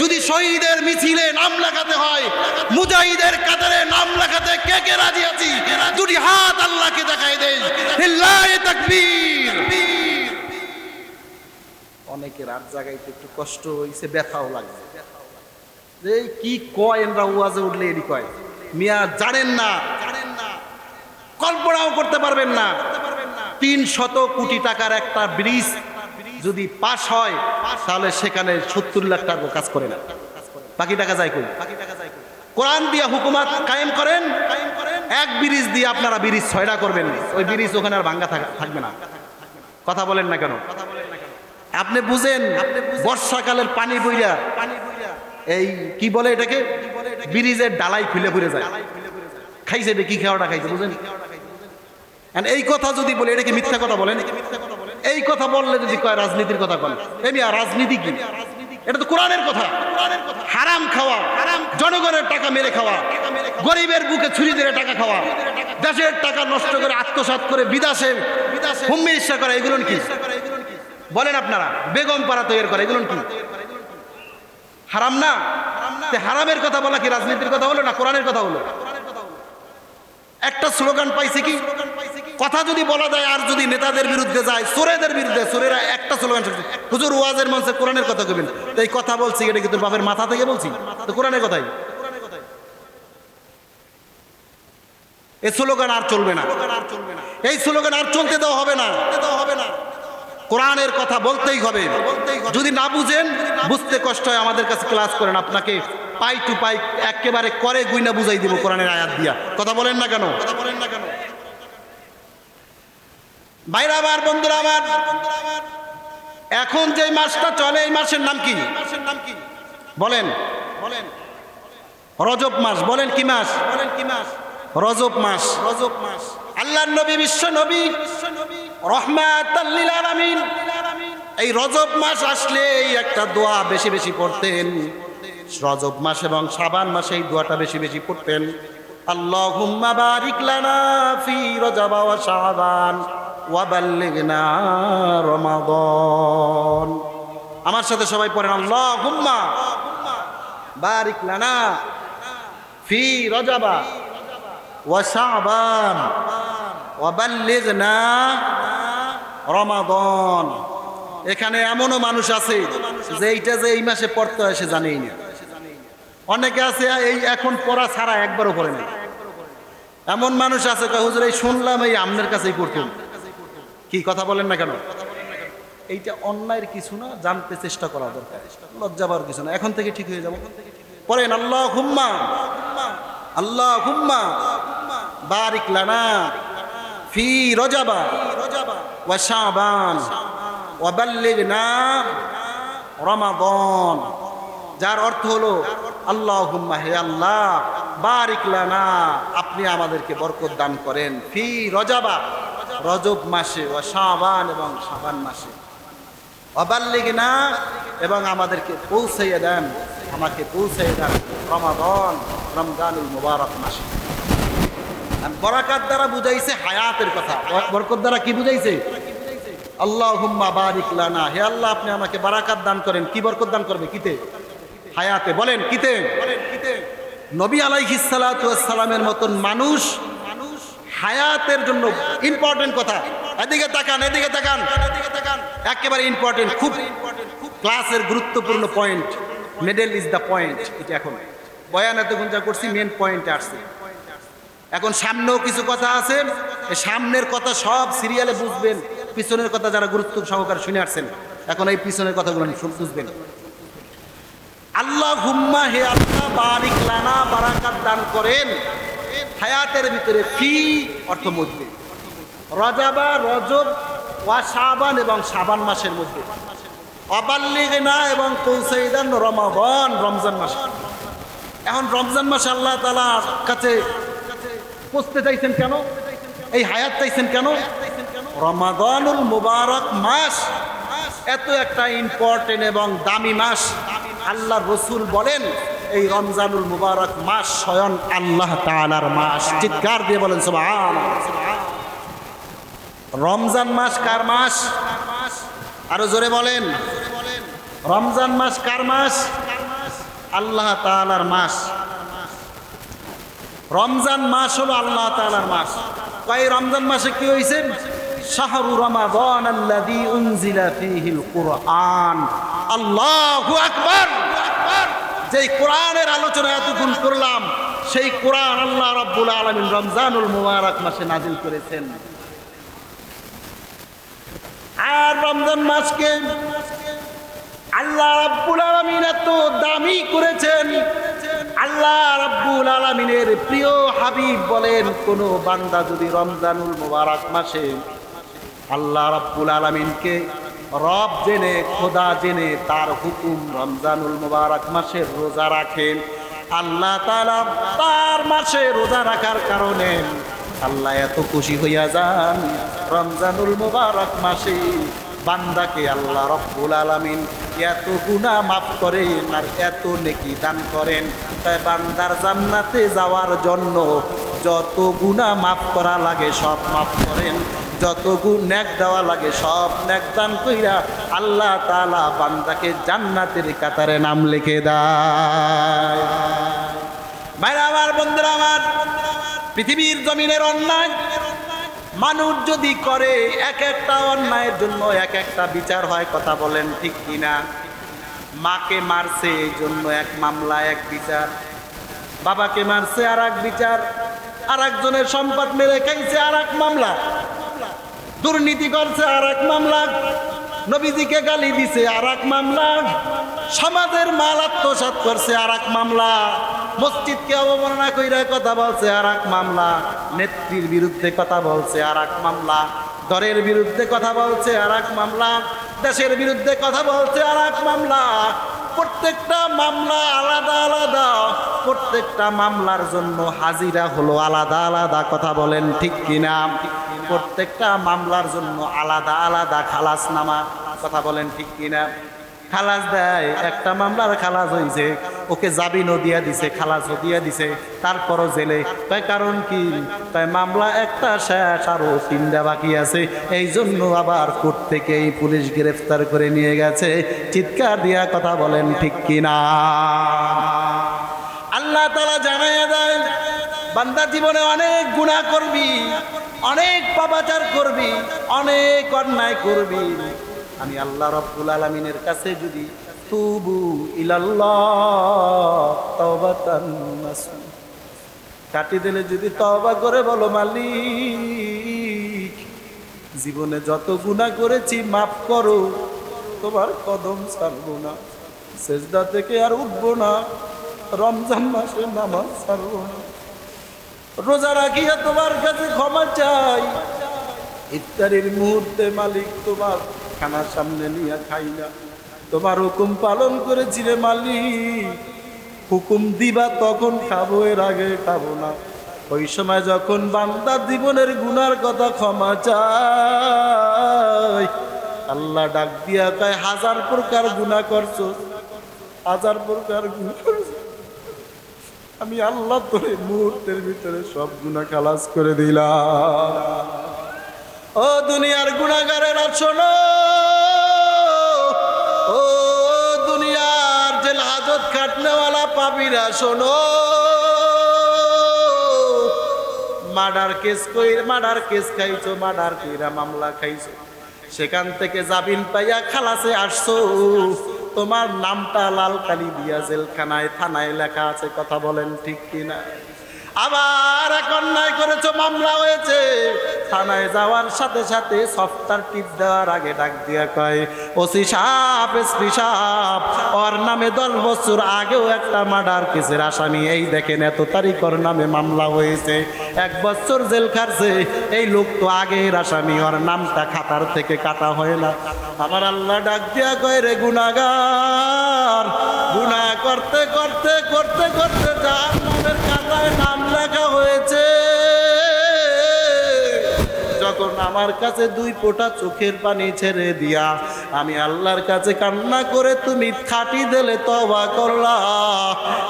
S1: যদি শহীদের মিছিলে নাম লেখাতে হয়, মুজাহিদের কাতারে নাম লেখাতে কে কে রাজি আছি? দুটি হাত আল্লাহকে দেখাই দেই। লিল্লাহি তাকবীর। অনেকের রাত জাগাইতে একটু কষ্ট হইছে, ব্যথাও লাগছে। যে কি কয় এনরা ওয়াজে উঠলে এরই কয়, মিয়া জানেন না, কল্পনাও করতে পারবেন না 300 কোটি টাকার একটা ব্রিজ যদি পাস হয় তাহলে সেখানে 70 লাখ টাকা কাজ করে না, বাকি টাকা যায় কই? কোরআন দিয়ে হুকুমত কায়েম করেন, এক ব্রিজ দিয়ে আপনারা ব্রিজ 6টা করবেন, ওই ব্রিজ ওখানে আর ভাঙ্গা থাকবে না। কথা বলেন না কেন? আপনি বুঝেন বর্ষাকালের পানি বইয়া এই কি বলে এটাকে, ব্রিজের ডালাই খুলে পড়ে যায়, খাইছে কি খাওয়াটা খাইছে বুঝেন? এই কথা যদি বলে এটা কি মিথ্যা কথা বলেন? এই কথা বললে যদি কয় রাজনীতির কথা বলেন, এমিয়া রাজনীতি কি? এটা তো কোরআনের কথা। হারাম খাওয়া, জনগণের টাকা মেরে খাওয়া, গরিবের বুকে ছুরি ধরে টাকা খাওয়া, দেশের টাকা নষ্ট করে আত্মসাৎ করে বিদেশে হুম্মি ইচ্ছা করে, এগুলো কি বলেন আপনারা? বেগম পাড়া তৈরি করে, এগুলো কি হারাম না? হারামের কথা বলা কি রাজনীতির কথা হলো না কোরআনের কথা হলো? একটা স্লোগান পাইছে কি কথা যদি বলা যায়, আর যদি নেতাদের বিরুদ্ধে যায়, চোরেদের বিরুদ্ধে, চোরেরা একটা স্লোগান শুনছে, হুজুর ওয়াজের মঞ্চে কোরআনের কথা কইবেন, তো এই কথা বলছি এটা কি তোর বাপের মাথা থেকে বলছি? তো কোরআনের কথাই। এই স্লোগান আর চলবে না, এই স্লোগান আর চলতে দেওয়া হবে না। কোরআনের কথা বলতেই হবে। যদি না বুঝেন, বুঝতে কষ্ট হয়, আমাদের কাছে ক্লাস করেন, আপনাকে পাই টু পাই একেবারে করে গুইনা বুঝাই দিব কোরআনের আয়াত দিয়া। কথা বলেন না কেন? ভাইরা আমার, বন্ধুরা আমার, এখন যে মাসটা চলে এই মাসের নাম কি বলেন? রজব মাস। বলেন কি মাস? রজব মাস। আল্লাহর নবী, বিশ্ব নবী রাহমাতাল লিল আলামিন এই রজব মাস আসলে এই একটা দোয়া বেশি বেশি পড়তেন। রজব মাস এবং শাবান মাসে এই দোয়াটা বেশি বেশি পড়তেন। আল্লাহুম্মা বারিক লানা ফি রজব ওয়া শাবান ওয়া বাল্লিগনা রমাদান। আমার সাথে সবাই পড়েন, আল্লাহুম্মা বারিক লানা ফি রজব ওয়া শাবান ওয়া বাল্লিগনা রমাদান। এখানে এমনও মানুষ আছে যে এইটা যে এই মাসে পড়তে হয় সে জানেই না। অনেকে আছে এই এখন পড়া ছাড়া একবারও পড়ে না। এমন মানুষ আছে হুজুর এই শুনলাম এই আমনের কাছেই পড়তুম। কি কথা বলেন না কেন? এইটা অন্যায়ের কিছু না, জানতে চেষ্টা করা দরকার, লজ্জাবার কিছু না। এখন থেকে ঠিক হয়ে যাবো। পড়েন আল্লাহুম্মা আল্লাহুম্মা বারিক লানা ফি রজব ওয়া শাবান ওয়া বাল্লিগনা রমাদান। যার অর্থ হলো আল্লাহুম্মা, হে আল্লাহ, বারিক লানা, আপনি আমাদেরকে বরকত দান করেন, ফি রজবা, রজব মাসে, ওয়া শাবান, এবং শাবান মাসে, ওয়া বাল্লিগনা, এবং আমাদেরকে পৌঁছাইয়ে দেন, আমাকে পৌঁছাইয়ে দেন রমাদান, রমজানুল মুবারক মাসে। বরকত দ্বারা বুঝাইছে হায়াতের কথা। বরকত দ্বারা কি বুঝাইছে? আল্লাহুম্মা বারিক লানা, হে আল্লাহ আপনি আমাকে বারাকাত দান করেন। কি বরকত দান করবে? কিতে? হায়াতে। বলেন কিতে? নবী আলাইহিস সালাতু ওয়াস সালামের মতন মানুষ হায়াতের জন্য ইম্পর্টেন্ট কথা। এদিকে তাকান, এদিকে তাকান, একেবারে ইম্পর্টেন্ট, খুব ক্লাসের গুরুত্বপূর্ণ point. Middle is the point. এটা এখন বয়ান এতক্ষণ যা করছি মেন পয়েন্টে আসছে। এখন সামনেও কিছু কথা আছে, সামনের কথা সব সিরিয়ালে বুঝবেন, পিছনের কথা যারা গুরুত্ব সহকারে শুনে আসছেন এখন এই পিছনের কথাগুলো বুঝবেন। আল্লাহুম্মা, হে আল্লাহ, বারিক লানা, বারাকাত দান করেন হায়াতের ভিতরে, ফি অর্থ মধ্যে, রজবা, রজব, ওয়া শাবান, এবং শাবান মাসের মধ্যে, অবাল্লিগনা, এবং পৌঁছাই দেন রমাদান, রমজান মাসে। এখন রমজান মাসে আল্লাহ তাআলার কাছে পৌঁছতে চাইছেন কেন? এই হায়াত চাইছেন কেন? রমাদানুল মুবারক মাস এত একটা ইম্পর্টেন্ট এবং দামি মাস। আল্লাহ রসুল বলেন এই রমজানুল মুবারক মাস স্বয়ং আল্লাহ তাআলার মাস। চিৎকার দিয়ে বলেন সুবহানাল্লাহ। রমজান মাস কার মাস? আরো জোরে বলেন। রমজান মাস কার মাস? আল্লাহ তাআলার মাস। রমজান মাস হলো আল্লাহ তাআলার মাস। তাই রমজান মাসে কি হয়েছে? শাহরু রমাদান আল্লাযী উনজিলা ফীহিল কুরআন। আল্লাহু আকবার। যেই কোরআনের আলোচনা এতক্ষণ করলাম, সেই কোরআন আল্লাহ রাব্বুল আলামিন রমজানুল মুবারক মাসে নাজিল করেছেন। আর রমজান মাসকে আল্লাহ রাব্বুল আলামিন এত দামি করেছেন। আল্লাহ রাব্বুল আলামিনের প্রিয় হাবিব বলেন, কোন বান্দা যদি রমজানুল মুবারক মাসে আল্লাহ রাব্বুল আলামিনকে রব জেনে, খোদা জেনে তার হুকুম রমজানুল মুবারক মাসে রোজা রাখেন, আল্লাহ তাআলা তার মাসে রোজা রাখার কারণে আল্লাহ এত খুশি হইয়া যান। রমজানুল মুবারক মাসে বান্দাকে আল্লাহ রাব্বুল আলামিন এত গুনাহ মাফ করেন আর এত নেকি দান করেন। তাই বান্দার জান্নাতে যাওয়ার জন্য যত গুনাহ মাফ করা লাগে সব মাফ করেন, যত নেক দেওয়া লাগে সব নেক দান কইরা আল্লাহ তাআলা বান্দাকে জান্নাতের কাতারে নাম লিখে দেয়। ভাইরা আমার, বন্ধুরা আমার, পৃথিবীর জমিনের অন্যায় মানুষ যদি করে, এক একটা অন্যায়ের জন্য এক একটা বিচার হয়। কথা বলেন ঠিক কিনা? মাকে মারছে এই জন্য এক মামলা, এক বিচার। বাবাকে মারছে আর এক বিচার। আর একজনের সম্পদ মেরে খাইছে আর এক মামলা। দুর্নীতি করছে আর এক মামলা। নবীজিকে গালি দিছে আর এক মামলা। সমাজের মাল আত্মসাৎ করছে আর এক মামলা। মসজিদকে অবমাননা কইরা কথা বলছে আর এক মামলা। নেত্রীর বিরুদ্ধে কথা বলছে আর এক মামলা। দলের বিরুদ্ধে কথা বলছে আর এক মামলা। দেশের বিরুদ্ধে কথা বলছে আর এক মামলা। প্রত্যেকটা মামলা আলাদা আলাদা, প্রত্যেকটা মামলার জন্য হাজিরা হলো আলাদা আলাদা। কথা বলেন ঠিক কিনা? প্রত্যেকটা মামলার জন্য আলাদা আলাদা খালাসনামা। কথা বলেন ঠিক কিনা? খালাস দেয়, একটা মামলার খালাস হয়েছে, ওকে জামিনও দিয়া দিছে, খালাসও দিয়া দিছে, তারপরও জেলে। তাই কারণ কি? তাই মামলা একটা শেষ, আরো 3টা বাকি আছে। এই জন্য আবার কোর্ট থেকে এই পুলিশ গ্রেফতার করে নিয়ে গেছে। চিৎকার দিয়া কথা বলেন ঠিক কিনা? আল্লাহ তাআলা জানাইয়া দেয়, বান্দা জীবনে অনেক গুনাহ করবি, অনেক পাপাচার করবি, অনেক অন্যায় করবি। আমি আল্লাহ রাব্বুল আলামিনের কাছে যদি তুবু ইলাল্লাহ তাওবাতান নাসুহ কাটি দিলে, যদি তওবা করে বলো, মালিক জীবনে যত গুনাহ করেছি মাফ করো, তোমার কদম ছাড়বো না, সেজদা থেকে আর উঠবো না, রমজান মাসে নামাজ ছাড়বো না, রোজা রাখিয়া তোমার কাছে ক্ষমা চাই, ইফতারির মুহূর্তে মালিক তোমার খানার সামনে নিয়ে খাই না, তোমার হুকুম পালন করেছি রে মালিক, হুকুম দিবা তখন খাবো, এর আগে খাবো না। ওই সময় যখন বান্দা জীবনের গুনার কথা ক্ষমা চায়, আল্লাহ ডাক দিয়া কয়, 1000 প্রকার গুনাহ করছো, 1000 প্রকার গুনাহ করছো, আমি আল্লাহ তোরে মুহূর্তের ভিতরে সব গুনাহ খালাস করে দিলাম। ও দুনিয়ার গুনাহগারেরা শোনো, ও দুনিয়ার জেল হাজত খাটনেওয়ালা পাপীরা শোনো, মার্ডার কেস খাইছো, মার্ডার কইরা মামলা খাইছো, সেখান থেকে জামিন পাইয়া খালাসে আসছো, তোমার নামটা লাল কালি দিয়া জেলখানায় থানায় লেখা আছে। কথা বলেন ঠিক কিনা? আবার এক অন্যায় করেছো, মামলা হয়েছে, থানায় যাওয়ার সাথে সাথে সফটওয়্যার টিপ দেওয়ার আগে ডাক দিয়া কয়, ওসি সাহেব, এসপি সাহেব, ওর নামে 10 বছর আগেও একটা মার্ডার কেসের আসামি, এই দেখেন এত তারিখ ওর নামে মামলা হয়েছে, 1 বছর জেল খাটছে, এই লোক তো আগের আসামি, ওর নামটা খাতার থেকে কাটা হয় না। আমার আল্লাহ ডাক দিয়া কয়, রে গুনাহগার, গুনাহ করতে করতে করতে করতে জাহান্নামের খাতায় নাম লেখা হয়েছে, যখন আমার কাছে 2 ফোঁটা চোখের পানি ছেড়ে দিয়া আমি আল্লাহর কাছে কান্না করে তুমি খাটি দিলে, তওবা করলা,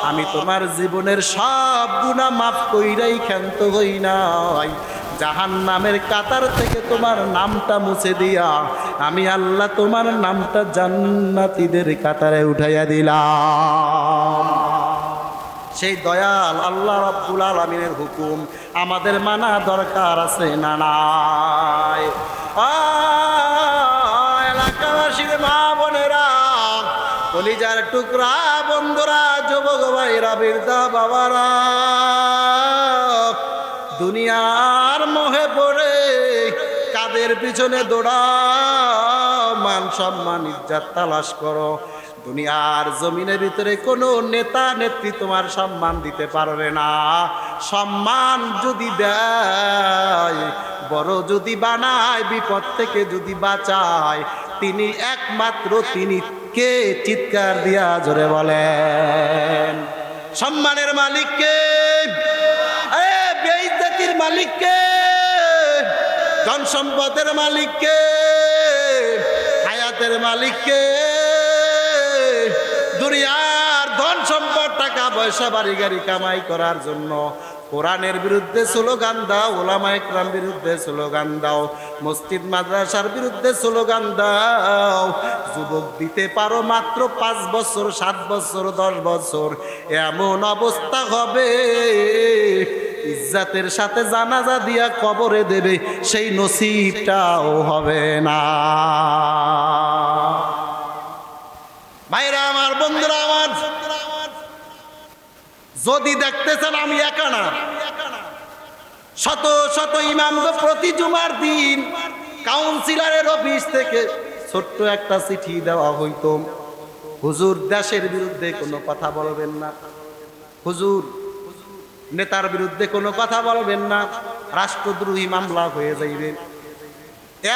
S1: আমি তোমার জীবনের সব গুনাহ মাফ কইরাই ক্ষান্ত হই নাই, জাহান্নামের কাতার থেকে তোমার নামটা মুছে দিয়া আমি আল্লাহ তোমার নামটা জান্নাতীদের কাতারে উঠাইয়া দিলাম। সেই দয়াল আল্লাহ রাব্বুল আলামিনের হুকুম আমাদের মানা দরকার আছে না নাই? এলাকাবাসীর মা বোনেরা, কলিজার টুকরা বন্ধুরা, যুবক ভাইরা, বৃদ্ধা বাবারা, দুনিয়ার মোহে পড়ে কাদের পিছনে দৌড়াও? মান সম্মান ইজ্জত তালাশ করো। দুনিয়ার জমিনের ভিতরে কোনো নেতা নেত্রী তোমার সম্মান দিতে পারবে না। সম্মান যদি দেয়, বড় যদি বানায়, বিপদ থেকে যদি বাঁচায়, তিনি একমাত্র, তিনি কে? চিৎকার দিয়া জোরে বলেন। সম্মানের মালিক কে? বেইজ্জতির মালিক কে? ধন সম্পদের মালিক কে? হায়াতের মালিক কে? দুনিয়ার ধন সম্পদ, টাকা পয়সা, বাড়ি গাড়ি কামাই করার জন্য কোরআনের বিরুদ্ধে স্লোগান দাও, ওলামা ইকরাম বিরুদ্ধে স্লোগান দাও, মসজিদ মাদ্রাসার বিরুদ্ধে স্লোগান দাও। যুবক দিতে পারো মাত্র 5 বছর, 7 বছর, 10 বছর, এমন অবস্থা হবে ইজ্জতের সাথে জানাজা দিয়া কবরে দেবে, সেই নসিবটাও হবে না। ভাইরা আমার, বন্ধুরা আমার, যদি দেখতেছেন আমি একা না, শত শত ইমাম প্রতি জুমার দিন কাউন্সিলরের অফিস থেকে ছোট্ট একটা চিঠি দেওয়া হইতো, হুজুর দেশের বিরুদ্ধে কোনো কথা বলবেন না, হুজুর নেতার বিরুদ্ধে কোনো কথা বলবেন না, রাষ্ট্রদ্রোহী মামলা হয়ে যাইবে,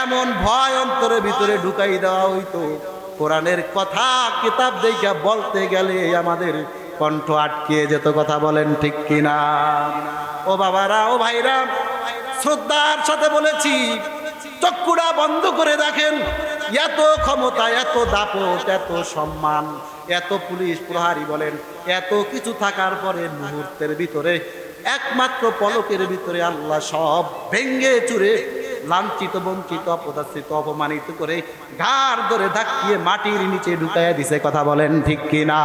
S1: এমন ভয় অন্তরের ভিতরে ঢুকাই দেওয়া হইতো। কোরআনের কথা কিতাব দেখা বলতে গেলে আমাদের কণ্ঠ আটকে যেত। কথা বলেন ঠিক কিনা? ও বাবারা, ও ভাইরা, শ্রদ্ধার সাথে বলেছি, চক্ষুরা বন্ধ করে দেখেন। এত ক্ষমতা, এত দাপট, এত সম্মান, এত পুলিশ প্রহারী বলেন, এত কিছু থাকার পরে মুহূর্তের ভিতরে, একমাত্র পলকের ভিতরে আল্লাহ সব ভেঙ্গে চুরে, লাঞ্ছিত, বঞ্চিত, অপদস্থিত, অপমানিত করে ঘাড় ধরে ধাক্কিয়ে মাটির নিচে ঢুকাইয়া দিছে। কথা বলেন ঠিক কিনা?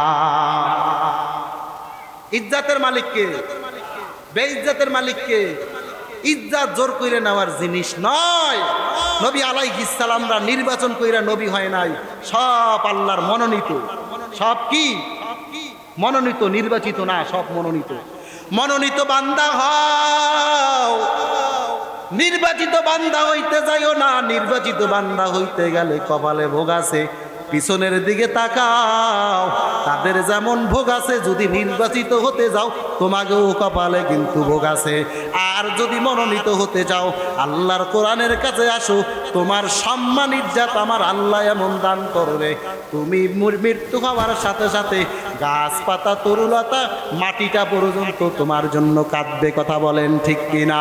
S1: ইজ্জতের মালিককে, বেইজ্জতের মালিককে। ইজ্জত জোর কইরা নেওয়ার জিনিস নয়। নবী আলাইহিস সালামরা নির্বাচন কইরা নবী হয় নাই, সব আল্লাহর মনোনীত। সব কি? মনোনীত, নির্বাচিত না, সব মনোনীত। মনোনীত বান্দা হও, নির্বাচিত বান্দা হইতে যাইও না। নির্বাচিত বান্দা হইতে গেলে কপালে ভোগ আছে, পিছনের দিকে তাকাও, তাদের যেমন ভোগ আছে। যদি নির্বাচিত হতে যাও, তোমাকেও কপালে কিন্তু ভোগ আছে। আর যদি মনোনীত হতে যাও, আল্লাহর কোরআনের কাছে আসো, তোমার সম্মান ইজ্জত আমার আল্লাহ এমন দান করবে, তুমি মৃত্যু হওয়ার সাথে সাথে গাছপাতা, তরুলতা, মাটিটা পর্যন্ত তোমার জন্য কাঁদবে। কথা বলেন ঠিক কিনা?